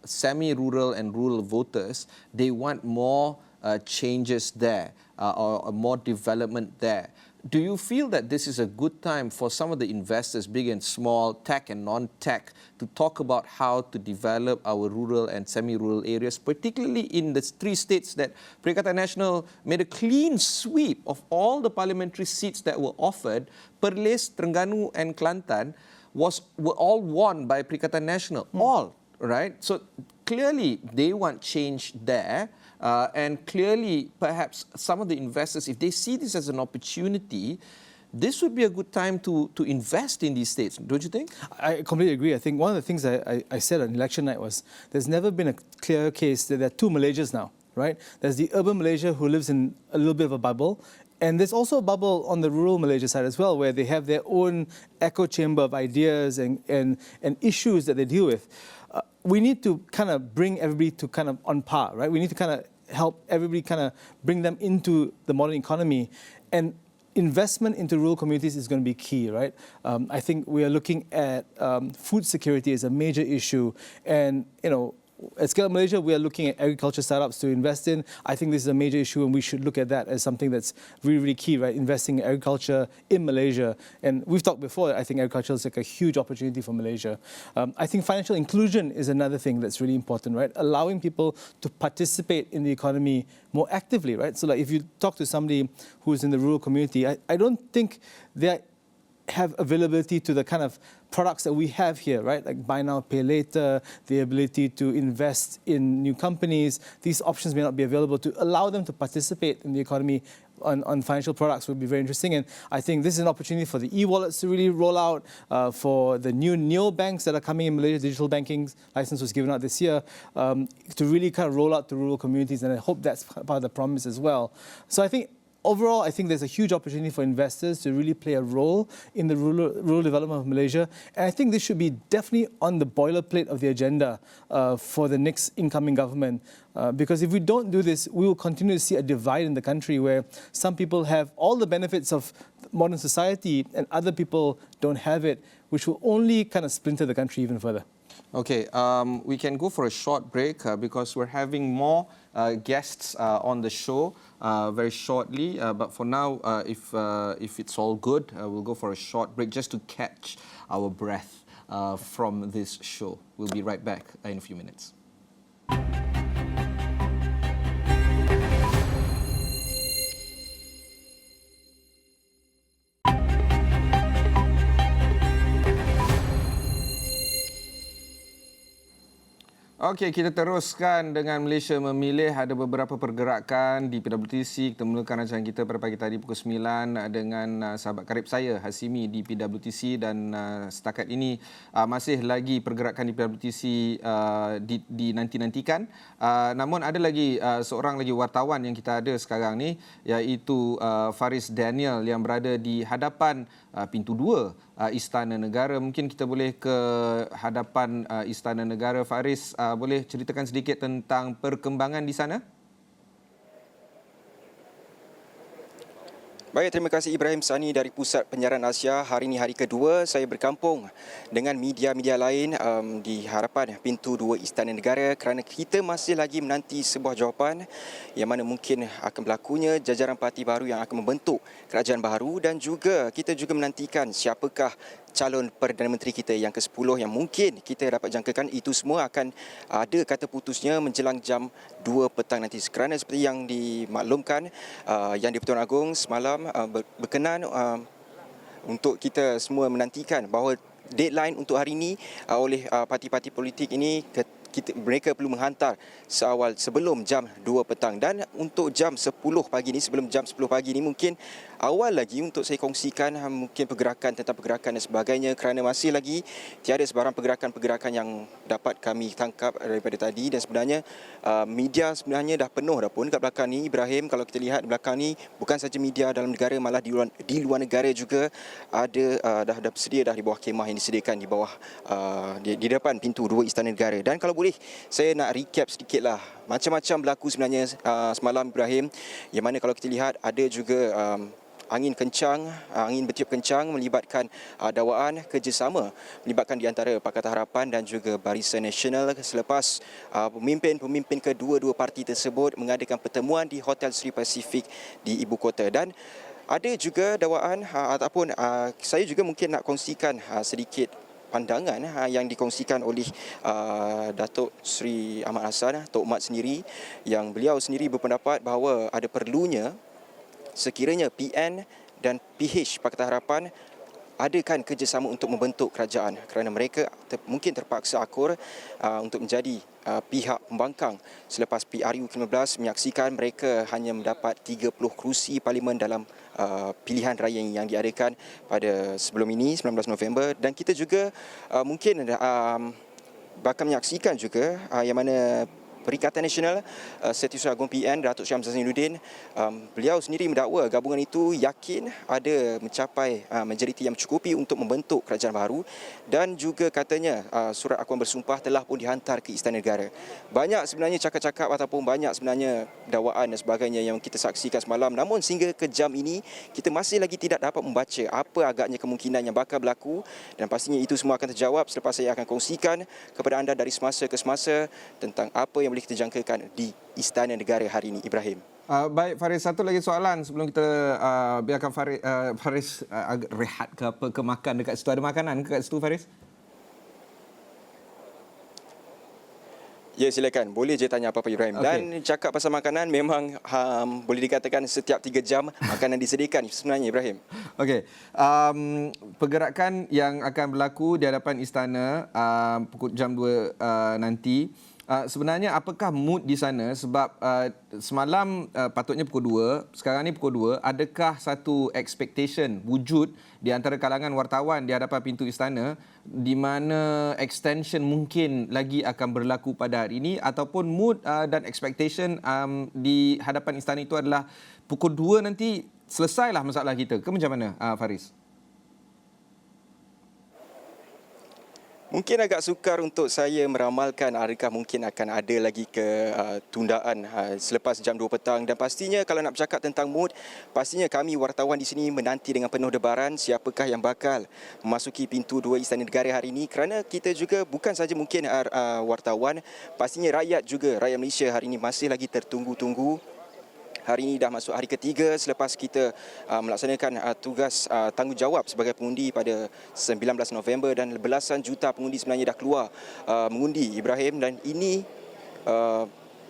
Speaker 1: semi-rural and rural voters. They want more changes there or more development there. Do you feel that this is a good time for some of the investors, big and small, tech and non-tech, to talk about how to develop our rural and semi-rural areas, particularly in the 3 states that Perikatan Nasional made a clean sweep of all the parliamentary seats that were offered? Perlis, Terengganu and Kelantan were all won by Perikatan Nasional, all, right? So clearly they want change there. And clearly, perhaps some of the investors, if they see this as an opportunity, this would be a good time to invest in these states, don't you think?
Speaker 7: I completely agree. I think one of the things I said on election night was there's never been a clear case that there are 2 Malaysias now, right? There's the urban Malaysia who lives in a little bit of a bubble, and there's also a bubble on the rural Malaysia side as well, where they have their own echo chamber of ideas and issues that they deal with. We need to kind of bring everybody to kind of on par, right? We need to kind of help everybody kind of bring them into the modern economy. And investment into rural communities is going to be key, right? I think we are looking at food security as a major issue. And, you know, at Scale Up Malaysia, we are looking at agriculture startups to invest in. I think this is a major issue, and we should look at that as something that's really, really key, right? Investing in agriculture in Malaysia. And we've talked before, I think agriculture is like a huge opportunity for Malaysia. I think financial inclusion is another thing that's really important, right? Allowing people to participate in the economy more actively, right? So like if you talk to somebody who's in the rural community, I don't think they have availability to the kind of products that we have here, right? Like buy now, pay later, the ability to invest in new companies. These options may not be available. To allow them to participate in the economy on financial products would be very interesting. And I think this is an opportunity for the e-wallets to really roll out, for the new neobanks that are coming in Malaysia. Digital banking license was given out this year, to really kind of roll out to rural communities. And I hope that's part of the promise as well. So I think overall, I think there's a huge opportunity for investors to really play a role in the rural development of Malaysia. And I think this should be definitely on the boilerplate of the agenda for the next incoming government. Because if we don't do this, we will continue to see a divide in the country where some people have all the benefits of modern society and other people don't have it, which will only kind of splinter the country even further.
Speaker 1: Okay, we can go for a short break because we're having more guests on the show very shortly. But for now, if it's all good, we'll go for a short break just to catch our breath from this show. We'll be right back in a few minutes. Okey, kita teruskan dengan Malaysia Memilih. Ada beberapa pergerakan di PWTC. Kita mulakan rancangan kita pada pagi tadi pukul 9 dengan sahabat karib saya, Hasimi, di PWTC. Dan setakat ini masih lagi pergerakan di PWTC dinanti-nantikan. Namun ada lagi seorang lagi wartawan yang kita ada sekarang ni, iaitu Faris Daniel yang berada di hadapan pintu 2 Istana Negara. Mungkin kita boleh ke hadapan Istana Negara. Faris, boleh ceritakan sedikit tentang perkembangan di sana?
Speaker 9: Baik, terima kasih Ibrahim Sani dari Pusat Penyiaran Asia. Hari ini hari kedua saya berkampung dengan media-media lain di hadapan pintu 2 Istana Negara kerana kita masih lagi menanti sebuah jawapan yang mana mungkin akan berlakunya jajaran parti baru yang akan membentuk kerajaan baru, dan juga kita juga menantikan siapakah calon Perdana Menteri kita yang ke-10 yang mungkin kita dapat jangkakan itu semua akan ada kata putusnya menjelang jam 2 petang nanti. Kerana seperti yang dimaklumkan, Yang di-Pertuan Agong semalam berkenan untuk kita semua menantikan bahawa deadline untuk hari ini oleh parti-parti politik ini mereka perlu menghantar sebelum jam 2 petang. Dan untuk jam 10 pagi ini, sebelum jam 10 pagi ini mungkin awal lagi untuk saya kongsikan mungkin pergerakan tentang pergerakan dan sebagainya, kerana masih lagi tiada sebarang pergerakan-pergerakan yang dapat kami tangkap daripada tadi. Dan sebenarnya media sebenarnya dah penuh dah pun kat belakang ni, Ibrahim. Kalau kita lihat belakang ni, bukan saja media dalam negara, malah di luar negara juga ada dah bersedia dah di bawah kemah yang disediakan di bawah di depan pintu 2 Istana Negara. Dan kalau boleh saya nak recap sedikitlah macam-macam berlaku sebenarnya semalam, Ibrahim, yang mana kalau kita lihat ada juga angin bertiup kencang melibatkan dakwaan kerjasama melibatkan di antara Pakatan Harapan dan juga Barisan Nasional selepas pemimpin kedua-dua parti tersebut mengadakan pertemuan di Hotel Sri Pacific di ibu kota. Dan ada juga dakwaan ataupun saya juga mungkin nak kongsikan sedikit pandangan yang dikongsikan oleh Datuk Sri Ahmad Hassan, Tok Mat sendiri, yang beliau sendiri berpendapat bahawa ada perlunya sekiranya PN dan PH Pakatan Harapan adakan kerjasama untuk membentuk kerajaan kerana mereka mungkin terpaksa akur untuk menjadi pihak pembangkang selepas PRU ke-15 menyaksikan mereka hanya mendapat 30 kerusi parlimen dalam pilihan raya yang diadakan pada sebelum ini 19 November. Dan kita juga mungkin bakal menyaksikan juga yang mana Perikatan Nasional Setiausaha Agung PN Datuk Syam Zainuddin, beliau sendiri mendakwa gabungan itu yakin ada mencapai majoriti yang mencukupi untuk membentuk kerajaan baru, dan juga katanya surat akuan bersumpah telah pun dihantar ke Istana Negara. Banyak sebenarnya cakap-cakap ataupun banyak sebenarnya dakwaan dan sebagainya yang kita saksikan semalam, namun sehingga ke jam ini kita masih lagi tidak dapat membaca apa agaknya kemungkinan yang bakal berlaku, dan pastinya itu semua akan terjawab selepas saya akan kongsikan kepada anda dari semasa ke semasa tentang apa yang boleh kita jangkakan di Istana Negara hari ini, Ibrahim.
Speaker 1: Baik Faris, satu lagi soalan sebelum kita biarkan Faris agak rehat ke makan dekat situ. Ada makanan dekat situ, Faris?
Speaker 9: Ya, silakan. Boleh je tanya apa-apa, Ibrahim. Okay. Dan cakap pasal makanan, memang boleh dikatakan setiap 3 jam makanan disediakan sebenarnya, Ibrahim.
Speaker 1: Okey. Pergerakan yang akan berlaku di hadapan istana pukul jam 2 nanti. Sebenarnya apakah mood di sana, sebab semalam patutnya pukul 2, sekarang ni pukul 2. Adakah satu expectation wujud di antara kalangan wartawan di hadapan pintu istana di mana extension mungkin lagi akan berlaku pada hari ini, ataupun mood dan expectation di hadapan istana itu adalah pukul 2 nanti selesailah masalah kita ke macam mana, Faris?
Speaker 9: Mungkin agak sukar untuk saya meramalkan adakah mungkin akan ada lagi ketundaan selepas jam 2 petang. Dan pastinya kalau nak bercakap tentang mood, pastinya kami wartawan di sini menanti dengan penuh debaran siapakah yang bakal memasuki pintu 2 Istana Negara hari ini. Kerana kita juga bukan saja mungkin wartawan, pastinya rakyat juga, rakyat Malaysia hari ini masih lagi tertunggu-tunggu. Hari ini dah masuk hari ketiga selepas kita melaksanakan tugas tanggungjawab sebagai pengundi pada 19 November, dan belasan juta pengundi sebenarnya dah keluar mengundi, Ibrahim. Dan ini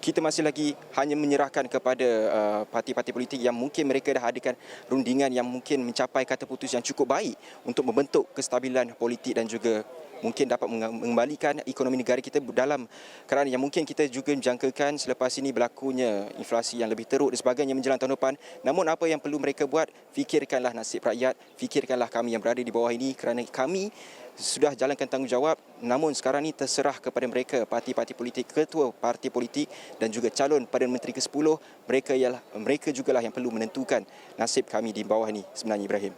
Speaker 9: kita masih lagi hanya menyerahkan kepada parti-parti politik yang mungkin mereka dah adakan rundingan yang mungkin mencapai kata putus yang cukup baik untuk membentuk kestabilan politik dan juga mungkin dapat mengembalikan ekonomi negara kita dalam keadaan yang mungkin kita juga menjangkakan selepas ini berlakunya inflasi yang lebih teruk dan sebagainya menjelang tahun depan. Namun apa yang perlu mereka buat, fikirkanlah nasib rakyat, fikirkanlah kami yang berada di bawah ini, kerana kami sudah jalankan tanggungjawab. Namun sekarang ini terserah kepada mereka, parti-parti politik, ketua parti politik dan juga calon Perdana Menteri ke-10. Mereka jugalah yang perlu menentukan nasib kami di bawah ini sebenarnya, Ibrahim.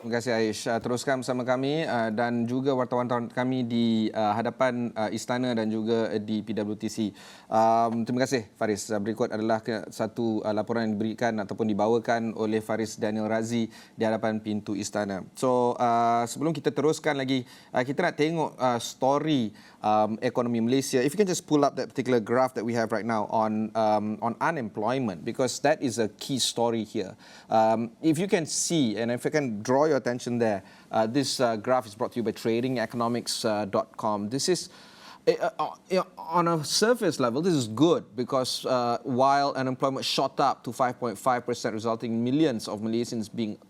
Speaker 1: Terima kasih Aish. Teruskan bersama kami dan juga wartawan-wartawan kami di hadapan istana dan juga di PWTC. Terima kasih Faris. Berikut adalah satu laporan yang diberikan ataupun dibawakan oleh Faris Daniel Razi di hadapan pintu istana. So sebelum kita teruskan lagi, kita nak tengok story ekonomi Malaysia. If you can just pull up that particular graph that we have right now on unemployment, because that is a key story here. If you can see, and if I can draw your attention there, this graph is brought to you by tradingeconomics.com. This is on a surface level, this is good because while unemployment shot up to 5.5%, resulting in millions of Malaysians being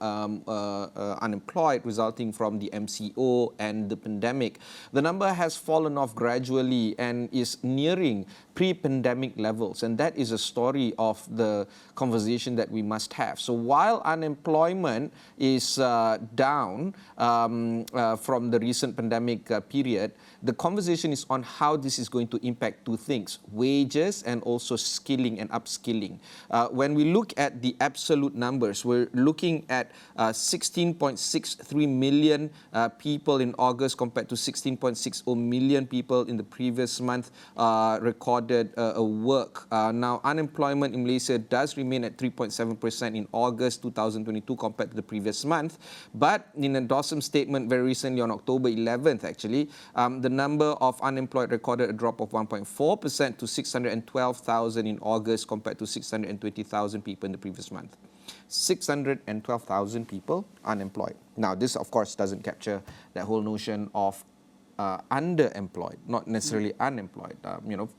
Speaker 1: unemployed, resulting from the MCO and the pandemic, the number has fallen off gradually and is nearing pre-pandemic levels. And that is a story of the conversation that we must have. So while unemployment is down from the recent pandemic period, the conversation is on how this is going to impact two things: wages and also skilling and upskilling. When we look at the absolute numbers, we're looking at 16.63 million people in August compared to 16.60 million people in the previous month recorded recorded a work. Now, unemployment in Malaysia does remain at 3.7% in August 2022 compared to the previous month. But in a DOSM statement very recently on October 11th, actually, the number of unemployed recorded a drop of 1.4% to 612,000 in August compared to 620,000 people in the previous month. 612,000 people unemployed. Now, this, of course, doesn't capture that whole notion of underemployed, not necessarily unemployed.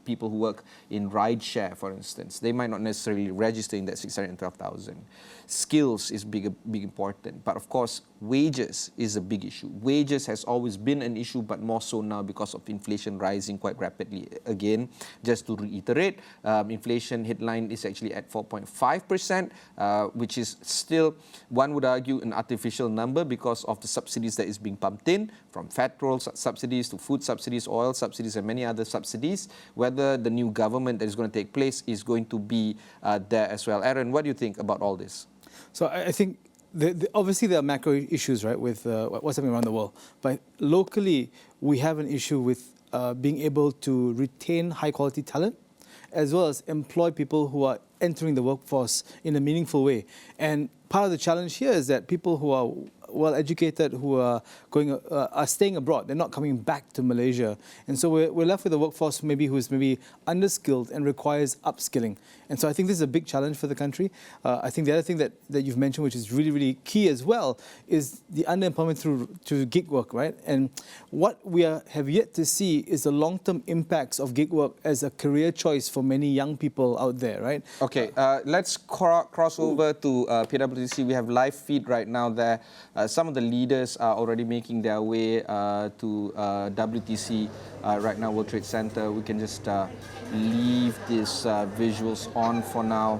Speaker 1: People who work in rideshare, for instance, they might not necessarily register in that 612,000. Skills is big important, but of course, wages is a big issue. Wages has always been an issue, but more so now because of inflation rising quite rapidly. Again, just to reiterate, inflation headline is actually at 4.5%, which is still, one would argue, an artificial number because of the subsidies that is being pumped in, from petrol subsidies to food subsidies, oil subsidies, and many other subsidies. Whether the new government that is going to take place is going to be there as well. Aaron, what do you think about all this?
Speaker 7: So I think obviously there are macro issues, right, with what's happening around the world. But locally, we have an issue with being able to retain high-quality talent, as well as employ people who are entering the workforce in a meaningful way. And part of the challenge here is that people who are well-educated, who are staying abroad, they're not coming back to Malaysia. And so we're left with a workforce who's underskilled and requires upskilling. And so I think this is a big challenge for the country. I think the other thing that you've mentioned, which is really, really key as well, is the underemployment through gig work, right? And what we have yet to see is the long-term impacts of gig work as a career choice for many young people out there, right?
Speaker 1: Okay, let's cross over to PWTC. We have live feed right now there. Some of the leaders are already making their way to WTC right now, World Trade Center. We can just leave these visuals on for now.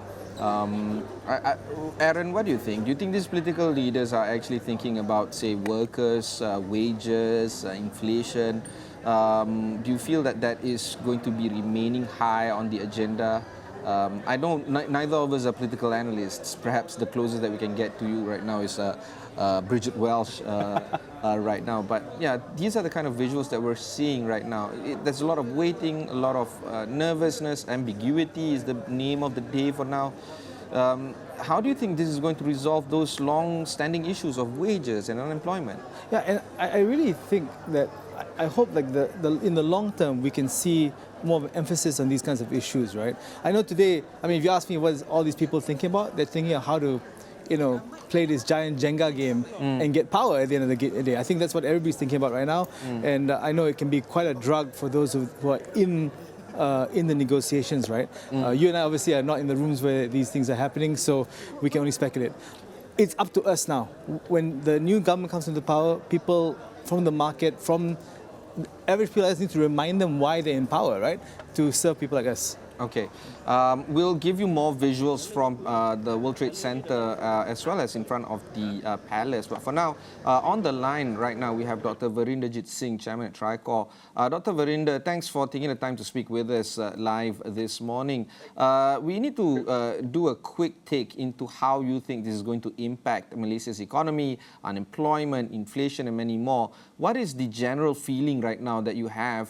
Speaker 1: Aaron, what do you think? Do you think these political leaders are actually thinking about, say, workers, wages, inflation? Do you feel that that is going to be remaining high on the agenda? Neither of us are political analysts. Perhaps the closest that we can get to you right now is Bridget Welsh right now. But yeah, these are the kind of visuals that we're seeing right now. There's a lot of waiting, a lot of nervousness, ambiguity is the name of the day for now. How do you think this is going to resolve those long-standing issues of wages and unemployment?
Speaker 7: Yeah, and I really think that I hope in the long term we can see more of an emphasis on these kinds of issues, right? I know today, if you ask me what is all these people thinking about, they're thinking of how to play this giant Jenga game and get power at the end of the day. I think that's what everybody's thinking about right now. And I know it can be quite a drug for those who are in the negotiations, right? You and I obviously are not in the rooms where these things are happening, so we can only speculate. It's up to us now. When the new government comes into power, people from the market, from average people, need to remind them why they're in power, right? To serve people like us.
Speaker 1: Okay. We'll give you more visuals from the World Trade Center as well as in front of the palace. But for now, on the line right now, we have Dr. Virendrajit Singh, Chairman at Tricor. Dr. Virendra, thanks for taking the time to speak with us live this morning. We need to do a quick take into how you think this is going to impact Malaysia's economy, unemployment, inflation, and many more. What is the general feeling right now that you have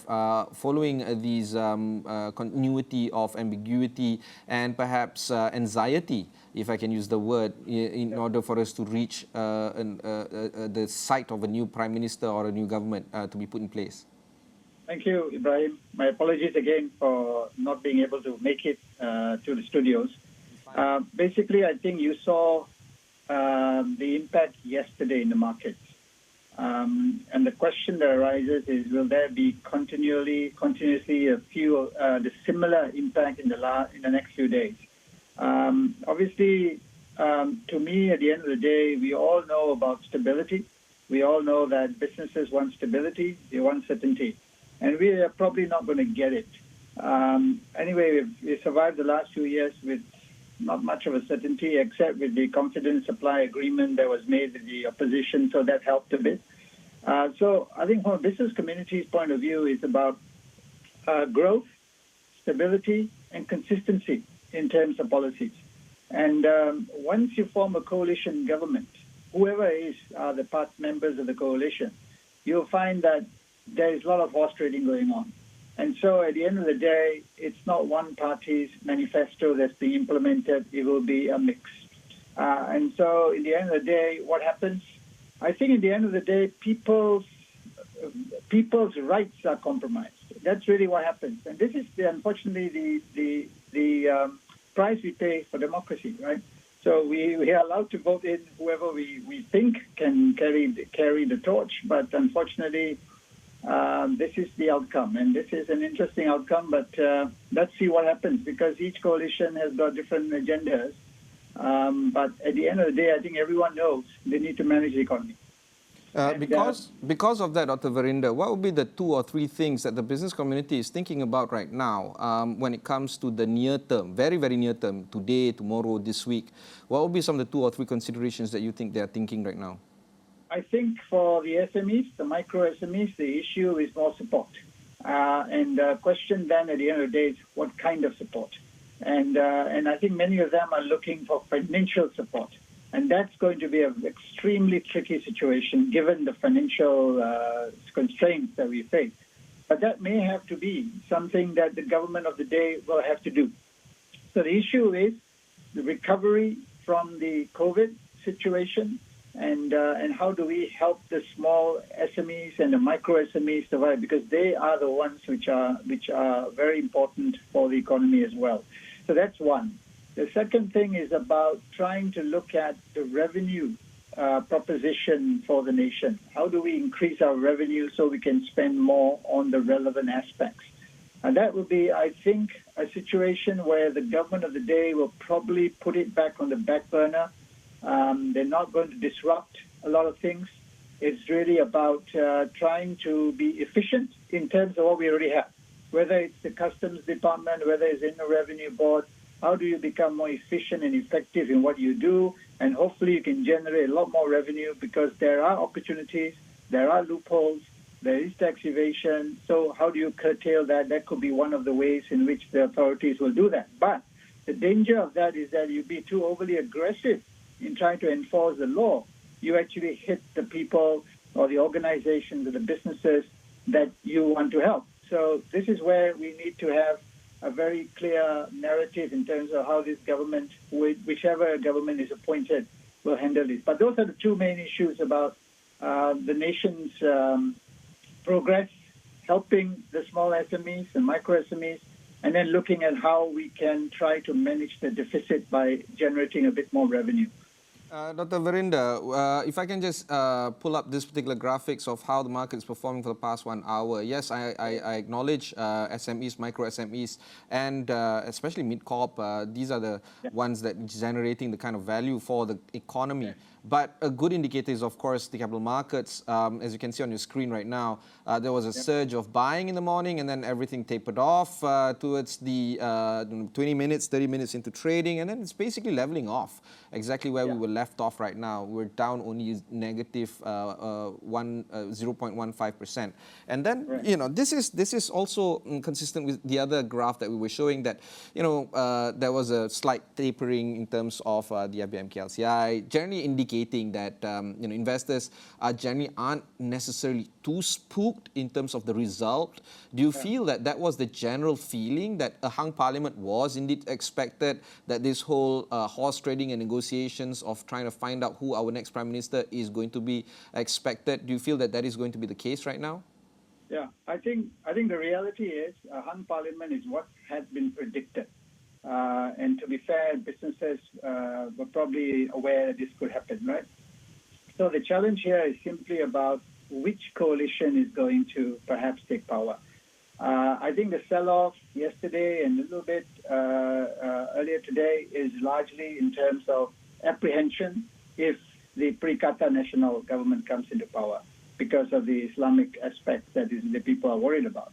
Speaker 1: following these continuity of ambiguity and perhaps anxiety, if I can use the word, in order for us to reach the sight of a new Prime Minister or a new government to be put in place?
Speaker 10: Thank you, Ibrahim. My apologies again for not being able to make it to the studios. Basically, I think you saw the impact yesterday in the markets. And the question that arises is, will there be continuously a few the similar impact in the next few days? Obviously, to me, at the end of the day, we all know about stability. We all know that businesses want stability, they want certainty, and we are probably not going to get it. Anyway, we survived the last 2 years with not much of a certainty, except with the confidence supply agreement that was made with the opposition, so that helped a bit. So I think from a business community's point of view, it's about growth, stability, and consistency in terms of policies. And once you form a coalition government, whoever is the part members of the coalition, you'll find that there is a lot of horse trading going on. And so at the end of the day, it's not one party's manifesto that's being implemented. It will be a mix. And so in the end of the day, what happens? I think at the end of the day, people's rights are compromised. That's really what happens. And this is, unfortunately, the price we pay for democracy, right? So we are allowed to vote in whoever we think can carry the torch, but unfortunately, this is the outcome, and this is an interesting outcome. But let's see what happens, because each coalition has got different agendas. But at the end of the day, I think everyone knows they need to manage the economy.
Speaker 1: Because of that, Dr. Verinder, what would be the 2 or 3 things that the business community is thinking about right now when it comes to the near term, very, very near term, today, tomorrow, this week? What would be some of the 2 or 3 considerations that you think they are thinking right now?
Speaker 10: I think for the SMEs, the micro SMEs, the issue is more support. And the question then at the end of the day is what kind of support? And I think many of them are looking for financial support. And that's going to be an extremely tricky situation given the financial constraints that we face. But that may have to be something that the government of the day will have to do. So the issue is the recovery from the COVID situation, and how do we help the small SMEs and the micro SMEs survive, because they are the ones which are very important for the economy as well. So that's one. The second thing is about trying to look at the revenue proposition for the nation. How do we increase our revenue so we can spend more on the relevant aspects? And that will be, I think, a situation where the government of the day will probably put it back on the back burner. They're not going to disrupt a lot of things. It's really about trying to be efficient in terms of what we already have, whether it's the customs department, whether it's in the revenue board. How do you become more efficient and effective in what you do? And hopefully you can generate a lot more revenue, because there are opportunities, there are loopholes, there is tax evasion. So how do you curtail that? That could be one of the ways in which the authorities will do that. But the danger of that is that you be too overly aggressive in trying to enforce the law. You actually hit the people or the organizations or the businesses that you want to help. So this is where we need to have a very clear narrative in terms of how this government, whichever government is appointed, will handle this. But those are the 2 main issues about the nation's progress, helping the small SMEs and micro SMEs, and then looking at how we can try to manage the deficit by generating a bit more revenue.
Speaker 1: Dr. Verinder, if I can just pull up this particular graphics of how the market is performing for the past 1 hour. Yes, I acknowledge SMEs, micro SMEs, and especially mid-corp. These are the ones that are generating the kind of value for the economy. But a good indicator is, of course, the capital markets. As you can see on your screen right now, there was a surge of buying in the morning, and then everything tapered off towards the 20 minutes, 30 minutes into trading, and then it's basically leveling off, exactly where we were left off right now. We're down only negative 0.15%. And then, you know, this is also consistent with the other graph that we were showing, that, you know, there was a slight tapering in terms of the IBM KLCI, generally indicating that you know, investors aren't necessarily too spooked in terms of the result. Do you feel that that was the general feeling, that a hung parliament was indeed expected, that this whole horse trading and negotiations of trying to find out who our next prime minister is going to be expected? Do you feel that that is going to be the case right now?
Speaker 10: Yeah, I think the reality is a hung parliament is what had been predicted. And to be fair, businesses were probably aware that this could happen, right? So the challenge here is simply about which coalition is going to perhaps take power. I think the sell-off yesterday and a little bit earlier today is largely in terms of apprehension if the Perikatan Nasional government comes into power, because of the Islamic aspect that the people are worried about.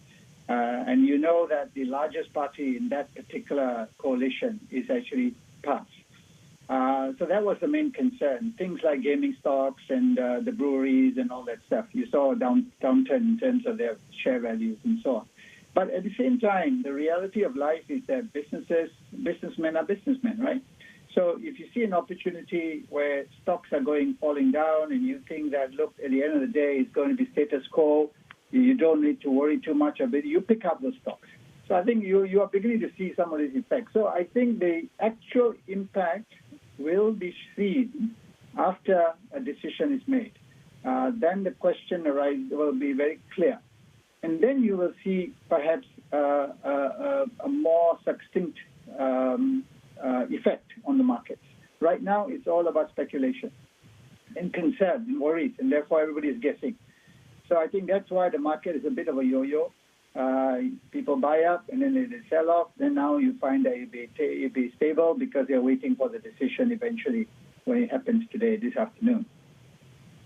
Speaker 10: And you know that the largest party in that particular coalition is actually PAS. So that was the main concern. Things like gaming stocks and the breweries and all that stuff. You saw a downturn in terms of their share values and so on. But at the same time, the reality of life is that businessmen are businessmen, right? So if you see an opportunity where stocks are falling down, and you think that, look, at the end of the day, it's going to be status quo, You don't need to worry too much about it. You pick up those stocks. So I think you are beginning to see some of these effects. So I think the actual impact will be seen after a decision is made. Then the question will be very clear. And then you will see perhaps a more succinct effect on the markets. Right now, it's all about speculation and concern and worries, and therefore everybody is guessing. So I think that's why the market is a bit of a yo-yo. People buy up and then they sell off. Then now you find that it'll be stable because they're waiting for the decision eventually when it happens today, this afternoon.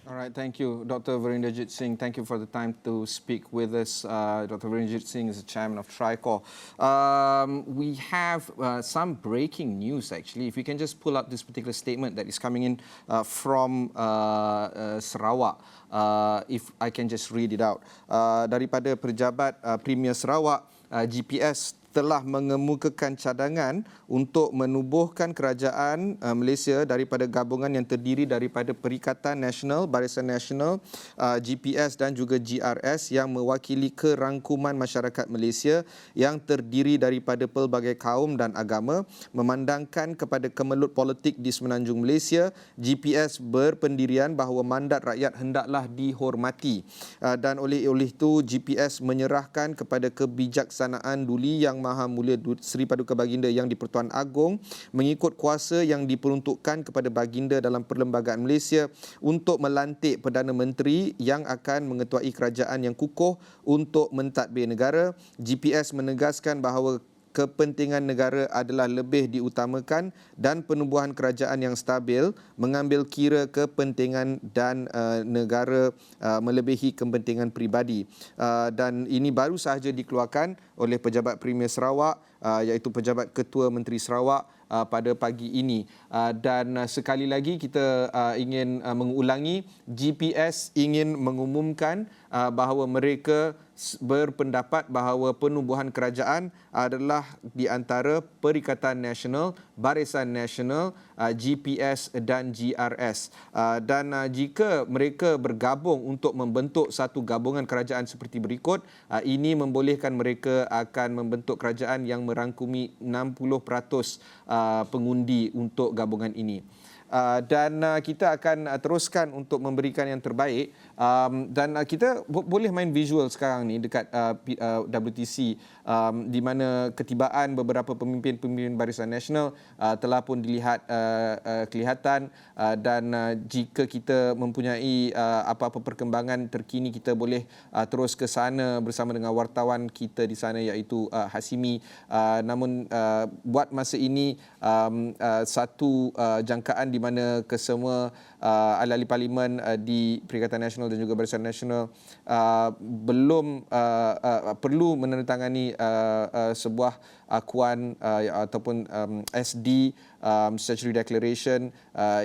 Speaker 1: All right, thank you, Dr. Virendrajit Singh. Thank you for the time to speak with us. Dr. Virendrajit Singh is the chairman of Tricor. We have some breaking news, actually. If we can just pull up this particular statement that is coming in from Sarawak. If I can just read it out. Daripada pejabat Premier Sarawak, GPS telah mengemukakan cadangan untuk menubuhkan kerajaan Malaysia daripada gabungan yang terdiri daripada Perikatan Nasional, Barisan Nasional, GPS dan juga GRS yang mewakili kerangkuman masyarakat Malaysia yang terdiri daripada pelbagai kaum dan agama. Memandangkan kepada kemelut politik di Semenanjung Malaysia, GPS berpendirian bahawa mandat rakyat hendaklah dihormati. Dan oleh itu, GPS menyerahkan kepada kebijaksanaan Duli Yang Maha Mulia Seri Paduka Baginda Yang di-Pertuan Agong mengikut kuasa yang diperuntukkan kepada Baginda dalam Perlembagaan Malaysia untuk melantik Perdana Menteri yang akan mengetuai kerajaan yang kukuh untuk mentadbir negara. GPS menegaskan bahawa kepentingan negara adalah lebih diutamakan dan penubuhan kerajaan yang stabil mengambil kira kepentingan dan negara melebihi kepentingan peribadi. Dan ini baru sahaja dikeluarkan oleh pejabat Premier Sarawak, iaitu pejabat Ketua Menteri Sarawak pada pagi ini. Dan sekali lagi kita ingin mengulangi, GPS ingin mengumumkan bahawa mereka berpendapat bahawa penubuhan kerajaan adalah di antara Perikatan Nasional, Barisan Nasional, GPS dan GRS. Dan jika mereka bergabung untuk membentuk satu gabungan kerajaan seperti berikut, ini membolehkan mereka akan membentuk kerajaan yang merangkumi 60% pengundi untuk gabungan ini. Dan kita akan teruskan untuk memberikan yang terbaik, dan kita boleh main visual sekarang ni dekat WTC, di mana ketibaan beberapa pemimpin-pemimpin Barisan Nasional telah pun dilihat kelihatan, dan jika kita mempunyai apa-apa perkembangan terkini, kita boleh terus ke sana bersama dengan wartawan kita di sana, iaitu Hasimi. Namun buat masa ini satu jangkaan di mana kesemua ahli-ahli parlimen di Perikatan Nasional dan juga Barisan Nasional belum perlu menandatangani sebuah akuan ataupun SD, Statutory Declaration.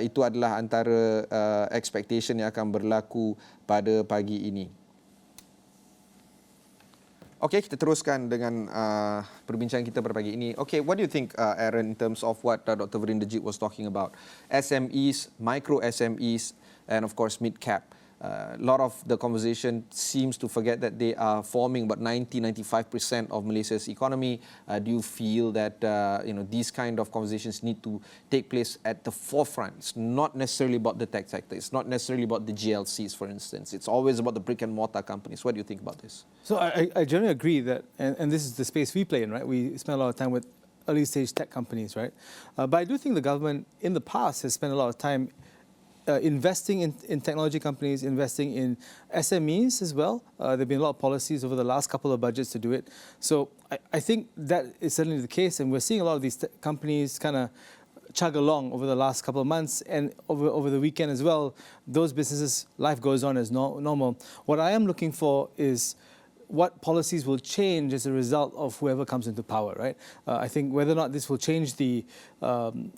Speaker 1: Itu adalah antara expectation yang akan berlaku pada pagi ini. Okey, kita teruskan dengan perbincangan kita pada pagi ini. Okay, what do you think, Aaron, in terms of what Dr. Virendrajit was talking about? SMEs, micro SMEs, and of course mid-cap. A lot of the conversation seems to forget that they are forming about 90-95% of Malaysia's economy. Do you feel that these kind of conversations need to take place at the forefront? It's not necessarily about the tech sector. It's not necessarily about the GLCs, for instance. It's always about the brick and mortar companies. What do you think about this?
Speaker 7: So I generally agree that, and this is the space we play in, right? We spend a lot of time with early stage tech companies, right? But I do think the government in the past has spent a lot of time investing in technology companies, investing in SMEs as well. There have been a lot of policies over the last couple of budgets to do it. So I think that is certainly the case, and we're seeing a lot of these companies kind of chug along over the last couple of months, and over the weekend as well. Those businesses, life goes on as normal. What I am looking for is what policies will change as a result of whoever comes into power, right? I think whether or not this will change the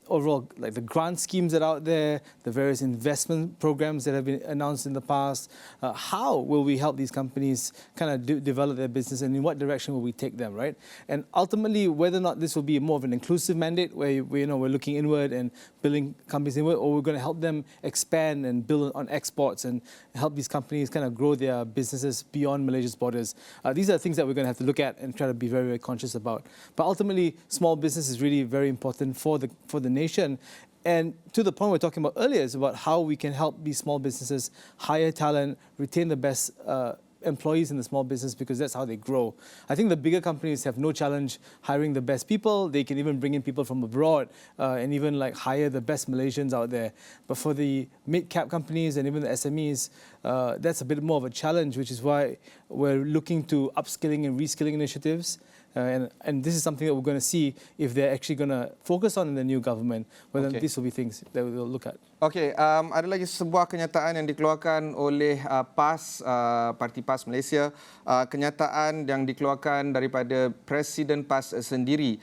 Speaker 7: overall, like the grant schemes that are out there, the various investment programs that have been announced in the past, how will we help these companies kind of develop their business, and in what direction will we take them, right? And ultimately, whether or not this will be more of an inclusive mandate where we're looking inward and building companies inward, or we're going to help them expand and build on exports and help these companies kind of grow their businesses beyond Malaysia's borders. These are things that we're going to have to look at and try to be very, very conscious about. But ultimately, small business is really very important for the nation. And to the point we were talking about earlier is about how we can help these small businesses hire talent, retain the best employees in the small business, because that's how they grow. I think the bigger companies have no challenge hiring the best people. They can even bring in people from abroad and even like hire the best Malaysians out there. But for the mid-cap companies and even the SMEs, that's a bit more of a challenge, which is why we're looking to upskilling and reskilling initiatives. And this is something that we're going to see if they're actually going to focus on in the new government, whether these will be things that we'll look at.
Speaker 1: Okey, ada lagi sebuah kenyataan yang dikeluarkan oleh PAS, Parti PAS Malaysia. Kenyataan yang dikeluarkan daripada Presiden PAS sendiri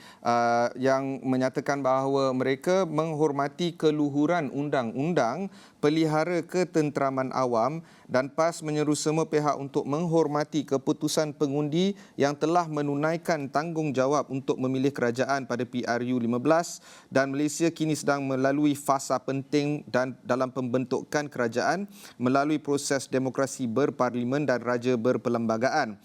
Speaker 1: yang menyatakan bahawa mereka menghormati keluhuran undang-undang pelihara ketenteraman awam, dan PAS menyeru semua pihak untuk menghormati keputusan pengundi yang telah menunaikan tanggungjawab untuk memilih kerajaan pada PRU 15, dan Malaysia kini sedang melalui fasa penting dan dalam pembentukan kerajaan melalui proses demokrasi berparlimen dan raja berperlembagaan.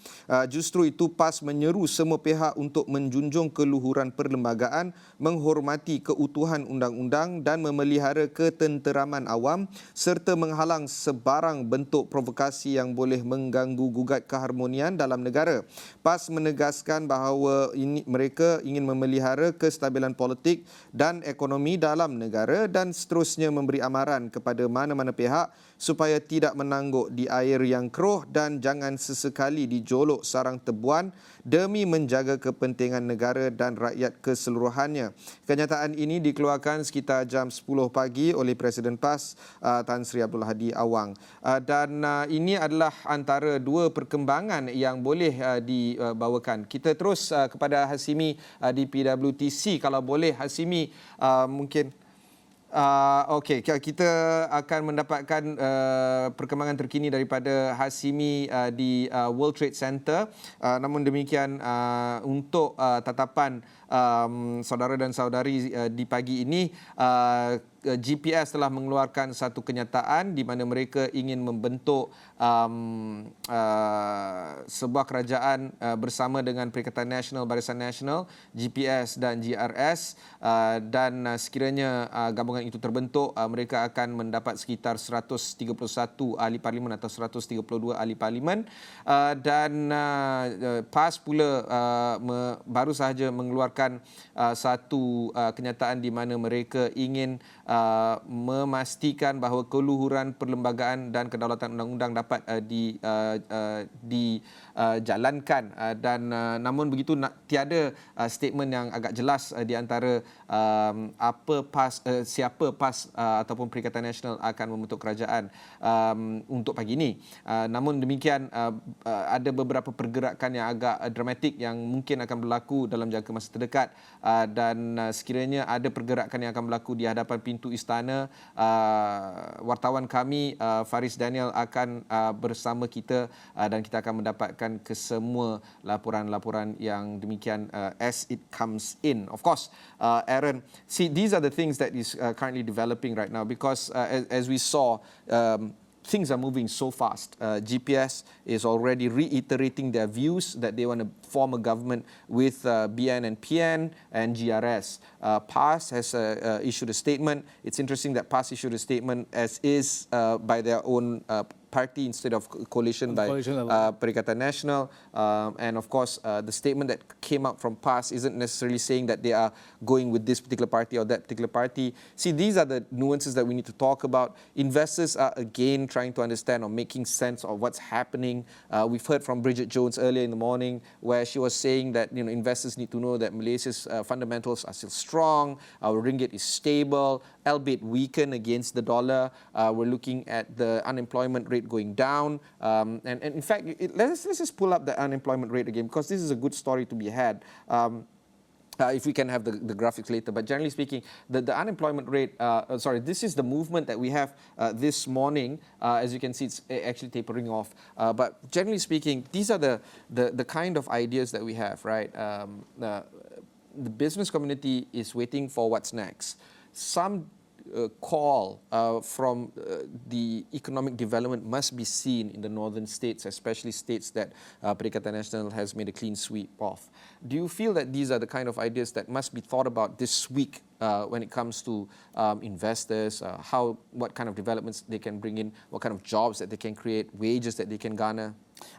Speaker 1: Justru itu PAS menyeru semua pihak untuk menjunjung keluhuran perlembagaan, menghormati keutuhan undang-undang dan memelihara ketenteraman awam, serta menghalang sebarang bentuk provokasi yang boleh mengganggu gugat keharmonian dalam negara. PAS menegaskan bahawa mereka ingin memelihara kestabilan politik dan ekonomi dalam negara dan seterusnya memberi amaran kepada mana-mana pihak supaya tidak menangguk di air yang keruh dan jangan sesekali dijolok sarang tebuan demi menjaga kepentingan negara dan rakyat keseluruhannya. Kenyataan ini dikeluarkan sekitar jam 10 pagi oleh Presiden PAS Tan Sri Abdul Hadi Awang. Dan ini adalah antara dua perkembangan yang boleh dibawakan. Kita terus kepada Hasimi di PWTC. Kalau boleh, Hasimi, mungkin... Okey, kita akan mendapatkan perkembangan terkini daripada Hasimi di World Trade Center. Namun demikian, untuk tatapan saudara dan saudari di pagi ini, GPS telah mengeluarkan satu kenyataan di mana mereka ingin membentuk sebuah kerajaan bersama dengan Perikatan Nasional, Barisan Nasional, GPS dan GRS, dan sekiranya gabungan itu terbentuk, mereka akan mendapat sekitar 131 ahli parlimen atau 132 ahli parlimen, dan PAS pula baru sahaja mengeluarkan satu kenyataan di mana mereka ingin memastikan bahawa keluhuran perlembagaan dan kedaulatan undang-undang dapat dijalankan, dan namun begitu tiada statement yang agak jelas di antara siapa PAS ataupun Perikatan Nasional akan membentuk kerajaan untuk pagi ini. Namun demikian, ada beberapa pergerakan yang agak dramatik yang mungkin akan berlaku dalam jangka masa terdekat, dan sekiranya ada pergerakan yang akan berlaku di hadapan pintu istana, wartawan kami Faris Daniel akan bersama kita, dan kita akan mendapatkan kesemua laporan-laporan yang demikian as it comes in. Of course, Aaron, see, these are the things that is currently developing right now, because as we saw, things are moving so fast. GPS is already reiterating their views that they want to form a government with BN and PN and GRS. PAS has issued a statement. It's interesting that PAS issued a statement as is by their own party instead of coalition by Perikatan Nasional. And of course, the statement that came out from PAS isn't necessarily saying that they are going with this particular party or that particular party. See, these are the nuances that we need to talk about. Investors are again trying to understand or making sense of what's happening. We've heard from Bridget Jones earlier in the morning where she was saying that investors need to know that Malaysia's fundamentals are still strong. Our ringgit is stable, albeit weakened against the dollar. We're looking at the unemployment rate rate going down. And in fact, let's just pull up the unemployment rate again, because this is a good story to be had. If we can have the graphics later. But generally speaking, the unemployment rate, this is the movement that we have this morning. As you can see, it's actually tapering off. But generally speaking, these are the kind of ideas that we have, right? The business community is waiting for what's next. Some call from the economic development must be seen in the northern states, especially states that Perikatan Nasional has made a clean sweep of. Do you feel that these are the kind of ideas that must be thought about this week when it comes to investors, what kind of developments they can bring in, what kind of jobs that they can create, wages that they can garner?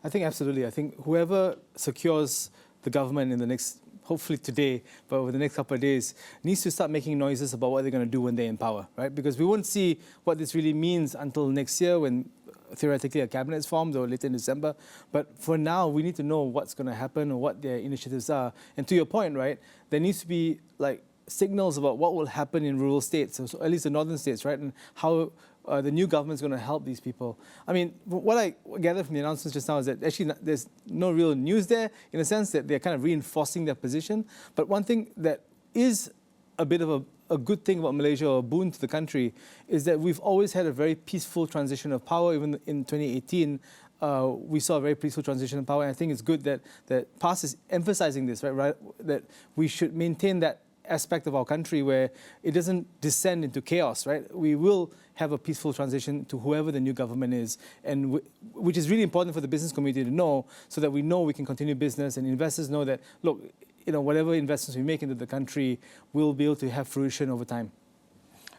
Speaker 7: I think absolutely. I think whoever secures the government in the next, hopefully today, but over the next couple of days, needs to start making noises about what they're going to do when they're in power, right? Because we won't see what this really means until next year when theoretically a cabinet is formed or later in December. But for now, we need to know what's going to happen or what their initiatives are. And to your point, right, there needs to be like signals about what will happen in rural states, so at least the northern states, right, and how the new government is going to help these people. I mean, what I gather from the announcements just now is that actually there's no real news there, in a sense that they're kind of reinforcing their position. But one thing that is a bit of a good thing about Malaysia, or a boon to the country, is that we've always had a very peaceful transition of power. Even in 2018, we saw a very peaceful transition of power. And I think it's good that PAS is emphasizing this, right? That we should maintain that aspect of our country where it doesn't descend into chaos, right? We will have a peaceful transition to whoever the new government is, and which is really important for the business community to know, so that we know we can continue business, and investors know that, look, whatever investments we make into the country will be able to have fruition over time.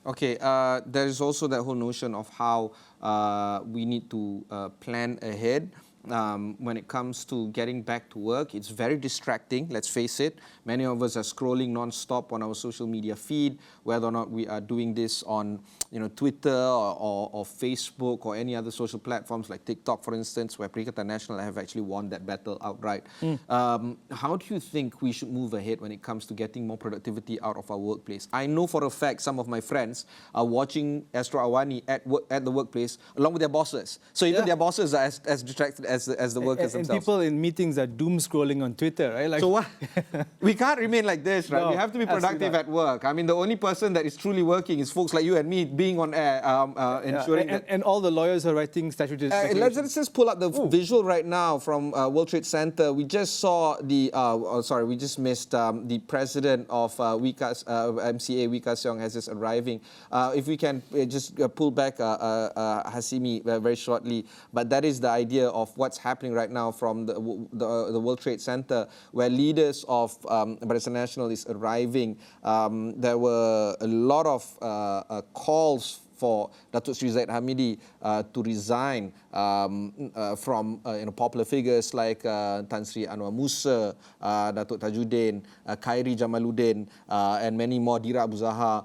Speaker 1: Okay, there is also that whole notion of how we need to plan ahead. When it comes to getting back to work, it's very distracting, let's face it. Many of us are scrolling non-stop on our social media feed, whether or not we are doing this on Twitter or Facebook or any other social platforms like TikTok, for instance, where Perikatan Nasional have actually won that battle outright. How do you think we should move ahead when it comes to getting more productivity out of our workplace? I know for a fact some of my friends are watching Astro AWANI at the workplace along with their bosses. So even their bosses are as distracted as the workers themselves.
Speaker 7: And people in meetings are doom scrolling on Twitter, right? Like,
Speaker 1: so what? We can't remain like this, right? No, we have to be productive at work. I mean, the only person that is truly working is folks like you and me being on air, ensuring
Speaker 7: and all the lawyers are writing statutory.
Speaker 1: Let's just pull up the visual right now from World Trade Center. We just saw we just missed the president of MCA, Wee Ka Siong, has just arriving. If we can just pull back Hasimi very shortly. But that is the idea of what's happening right now from the World Trade Center, where leaders of Barisan Nasional is arriving. There were a lot of calls for Datuk Sri Zahid Hamidi to resign from popular figures like Tan Sri Anwar Musa, Datuk Tajuddin, Khairi Jamaluddin, and many more, Dira Abu Zahar,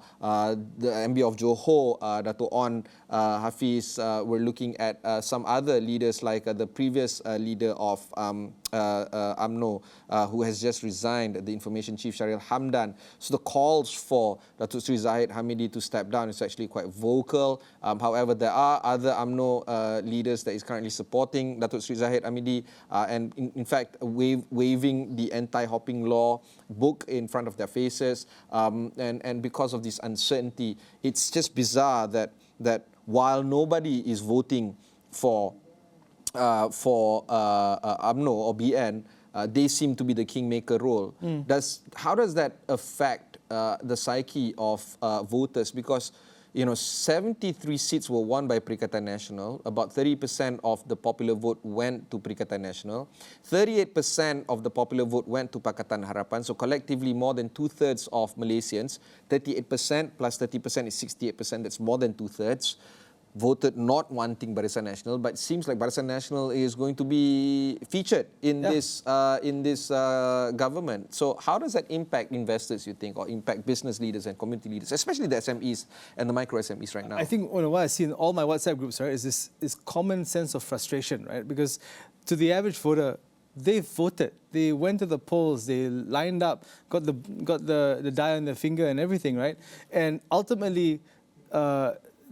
Speaker 1: the MB of Johor, Datuk On Hafiz. We're looking at some other leaders like the previous leader of UMNO, who has just resigned, the Information Chief Syaril Hamdan. So the calls for Datuk Sri Zahid Hamidi to step down is actually quite vocal. However, there are other UMNO leaders that is currently supporting Datuk Sri Zahid Hamidi, and in fact waving the anti-hopping law book in front of their faces. And because of this uncertainty, it's just bizarre that while nobody is voting for UMNO or BN, they seem to be the kingmaker role. How does that affect the psyche of voters? Because 73 seats were won by Perikatan Nasional. About 30% of the popular vote went to Perikatan Nasional. 38% of the popular vote went to Pakatan Harapan. So collectively, more than 2/3 of Malaysians, 38% plus 30% is 68%. That's more than 2/3. Voted not wanting Barisan Nasional, but it seems like Barisan Nasional is going to be featured in this government. So how does that impact investors, you think, or impact business leaders and community leaders, especially the SMEs and the micro SMEs right now?
Speaker 7: I think what I see in all my WhatsApp groups, right, is this common sense of frustration, right? Because to the average voter, they voted. They went to the polls. They lined up, got the die on their finger and everything, right? And ultimately,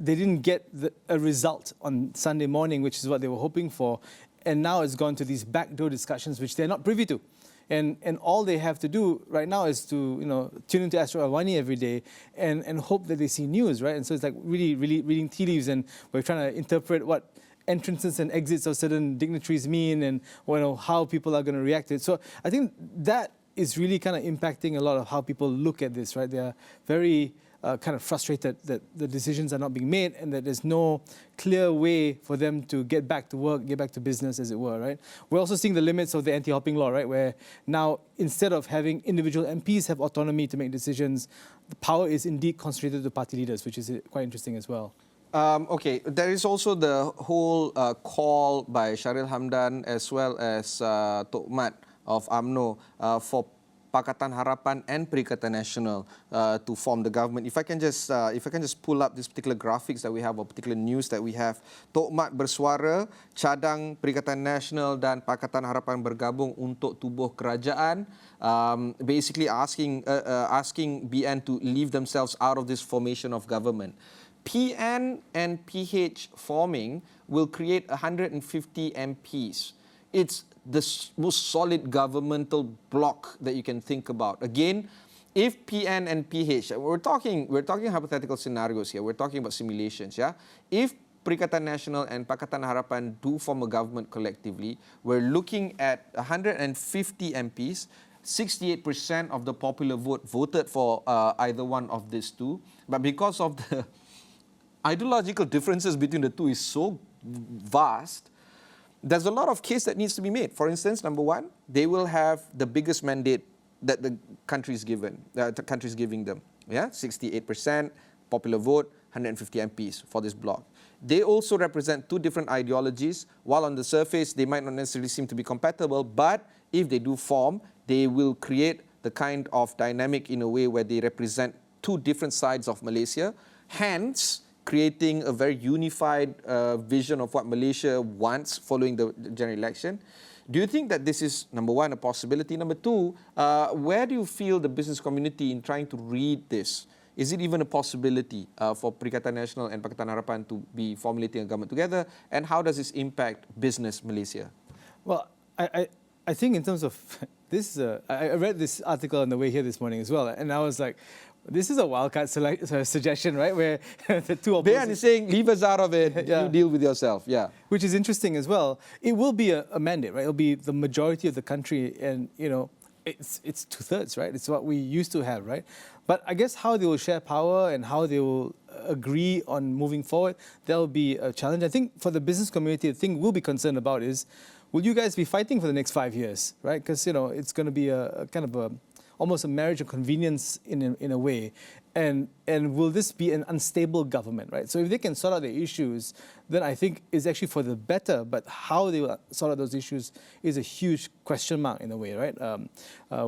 Speaker 7: they didn't get a result on Sunday morning, which is what they were hoping for. And now it's gone to these backdoor discussions, which they're not privy to. And all they have to do right now is to, tune into Astro AWANI every day and hope that they see news, right? And so it's like really reading tea leaves, and we're trying to interpret what entrances and exits of certain dignitaries mean, and how people are going to react to it. So I think that is really kind of impacting a lot of how people look at this, right? They are very kind of frustrated that the decisions are not being made and that there's no clear way for them to get back to work, get back to business, as it were, right? We're also seeing the limits of the anti-hopping law, right? Where now, instead of having individual MPs have autonomy to make decisions, the power is indeed concentrated to party leaders, which is quite interesting as well.
Speaker 1: Okay, there is also the whole call by Sharil Hamdan as well as Tok Mat of UMNO for Pakatan Harapan and Perikatan Nasional to form the government. If I can just pull up this particular graphics that we have, or particular news that we have. Tok Mat bersuara, cadang Perikatan Nasional dan Pakatan Harapan bergabung untuk tubuh kerajaan. Basically asking BN to leave themselves out of this formation of government. PN and PH forming will create 150 MPs. It's the most solid governmental bloc that you can think about. Again, if PN and PH, we're talking hypothetical scenarios here. We're talking about simulations, yeah. If Perikatan Nasional and Pakatan Harapan do form a government collectively, we're looking at 150 MPs. 68% of the popular vote voted for either one of these two, but because of the ideological differences between the two is so vast, there's a lot of case that needs to be made. For instance, number one, they will have the biggest mandate that the country is giving them. Yeah, 68% popular vote, 150 MPs for this bloc. They also represent two different ideologies. While on the surface they might not necessarily seem to be compatible, but if they do form, they will create the kind of dynamic in a way where they represent two different sides of Malaysia. Hence, creating a very unified vision of what Malaysia wants following the general election. Do you think that this is, number one, a possibility? Number two, where do you feel the business community in trying to read this? Is it even a possibility for Perikatan Nasional and Pakatan Harapan to be formulating a government together? And how does this impact business Malaysia?
Speaker 7: Well, I think in terms of this, I read this article on the way here this morning as well, and I was like, this is a wildcard suggestion, right? Where the two opposites...
Speaker 1: Bayan is saying, leave us out of it, you deal with yourself, yeah.
Speaker 7: Which is interesting as well. It will be a mandate, right? It'll be the majority of the country, and, it's two-thirds, right? It's what we used to have, right? But I guess how they will share power and how they will agree on moving forward, that'll be a challenge. I think for the business community, the thing we'll be concerned about is, will you guys be fighting for the next 5 years, right? Because, it's going to be a kind of almost a marriage of convenience in a way. And will this be an unstable government, right? So if they can sort out their issues, then I think it's actually for the better. But how they will sort out those issues is a huge question mark in a way, right?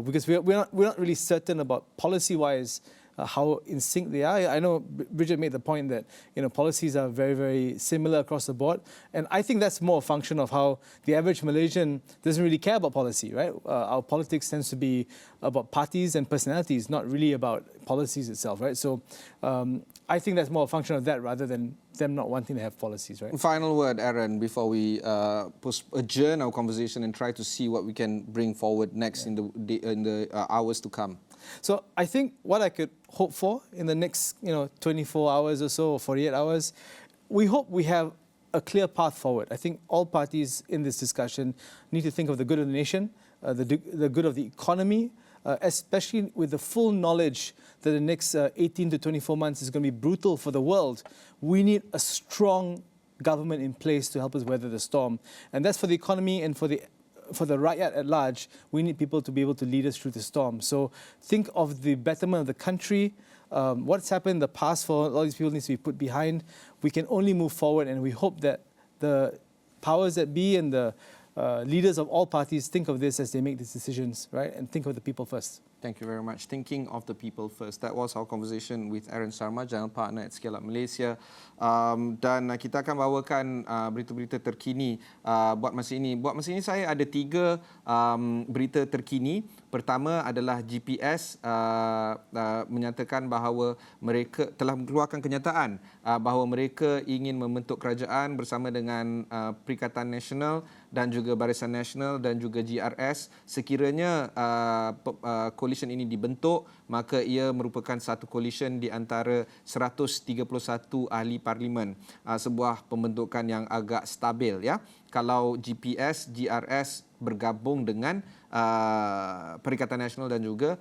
Speaker 7: Because we're not really certain about policy-wise how in sync they are. I know Bridget made the point that policies are very, very similar across the board, and I think that's more a function of how the average Malaysian doesn't really care about policy, right? Our politics tends to be about parties and personalities, not really about policies itself, right? So I think that's more a function of that rather than them not wanting to have policies, right?
Speaker 1: Final word, Aaron, before we adjourn our conversation and try to see what we can bring forward next in the hours to come.
Speaker 7: So I think what I could hope for in the next 24 hours or so, or 48 hours, we hope we have a clear path forward. I think all parties in this discussion need to think of the good of the nation, the good of the economy, especially with the full knowledge that the next 18 to 24 months is going to be brutal for the world. We need a strong government in place to help us weather the storm. And that's for the economy and for the rakyat at large. We need people to be able to lead us through the storm. So think of the betterment of the country. What's happened in the past for all these people needs to be put behind. We can only move forward, and we hope that the powers that be and the leaders of all parties think of this as they make these decisions, right? And think of the people first.
Speaker 1: Thank you very much. Thinking of the people first. That was our conversation with Aaron Sharma, General Partner at Scale Up Malaysia. Dan kita akan bawakan berita-berita terkini buat masa ini. Buat masa ini saya ada 3 berita terkini. Pertama adalah GPS menyatakan bahawa mereka telah mengeluarkan kenyataan bahawa mereka ingin membentuk kerajaan bersama dengan Perikatan Nasional dan juga Barisan Nasional dan juga GRS. Sekiranya coalition ini dibentuk, maka ia merupakan satu coalition di antara 131 ahli parlimen. Sebuah pembentukan yang agak stabil, ya. Kalau GPS, GRS bergabung dengan Perikatan Nasional dan juga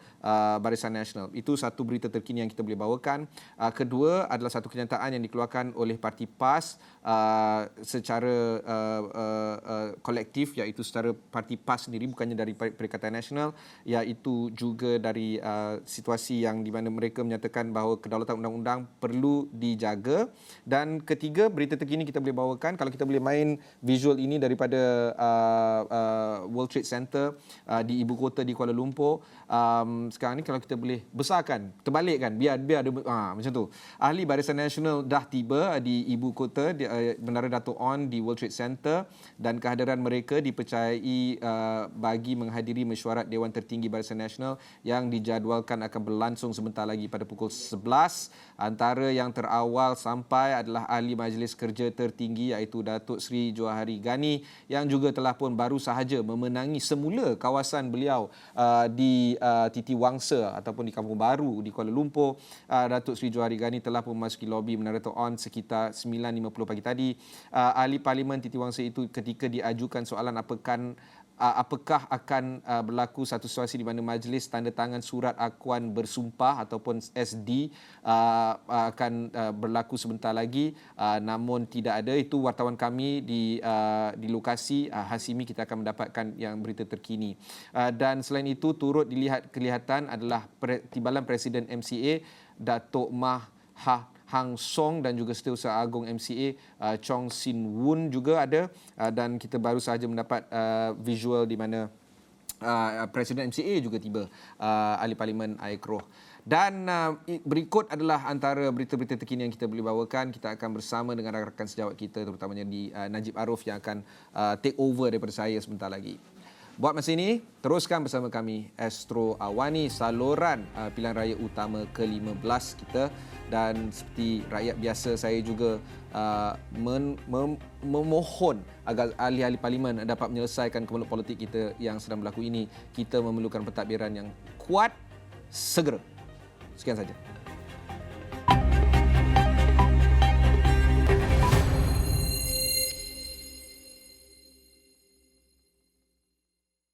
Speaker 1: Barisan Nasional. Itu satu berita terkini yang kita boleh bawakan. Kedua adalah satu kenyataan yang dikeluarkan oleh Parti PAS secara kolektif, iaitu secara Parti PAS sendiri, bukannya dari Perikatan Nasional, iaitu juga dari situasi yang di mana mereka menyatakan bahawa kedaulatan undang-undang perlu dijaga. Dan ketiga, berita terkini kita boleh bawakan, kalau kita boleh main visual ini daripada World Trade Center di ibu kota di Kuala Lumpur. Sekarang ni kalau kita boleh besarkan, terbalikkan, biar ada macam tu. Ahli Barisan Nasional dah tiba di ibu kota, di Bandara Dato' On di World Trade Center, dan kehadiran mereka dipercayai bagi menghadiri mesyuarat Dewan Tertinggi Barisan Nasional yang dijadualkan akan berlangsung sebentar lagi pada pukul 11. Antara yang terawal sampai adalah Ahli Majlis Kerja Tertinggi iaitu Datuk Seri Johari Ghani, yang juga telah pun baru sahaja memenangi semula kawasan beliau di Titi Wangsa ataupun di Kampung Baru di Kuala Lumpur. Datuk Seri Johari Ghani telah pun memasuki lobi Menara Dato' On sekitar 9.50 pagi tadi. Ahli Parlimen Titi Wangsa itu ketika diajukan soalan apakah akan berlaku satu situasi di mana majlis tanda tangan surat akuan bersumpah ataupun SD akan berlaku sebentar lagi, namun tidak ada. Itu wartawan kami di lokasi. Hasimi, kita akan mendapatkan yang berita terkini. Dan selain itu, turut kelihatan adalah Timbalan Presiden MCA Datuk Mah Hang Song dan juga Setiausaha Agong MCA Chong Sin Woon juga ada, dan kita baru sahaja mendapat visual di mana Presiden MCA juga tiba, ahli parlimen Aikroh. Dan berikut adalah antara berita-berita terkini yang kita boleh bawakan. Kita akan bersama dengan rakan-rakan sejawat kita, terutamanya di Najib Arif yang akan take over daripada saya sebentar lagi. Buat masa ini, teruskan bersama kami Astro AWANI, saluran pilihan raya utama ke-15 kita. Dan seperti rakyat biasa, saya juga memohon agar ahli-ahli parlimen dapat menyelesaikan kemeluk politik kita yang sedang berlaku ini. Kita memerlukan pentadbiran yang kuat segera. Sekian saja.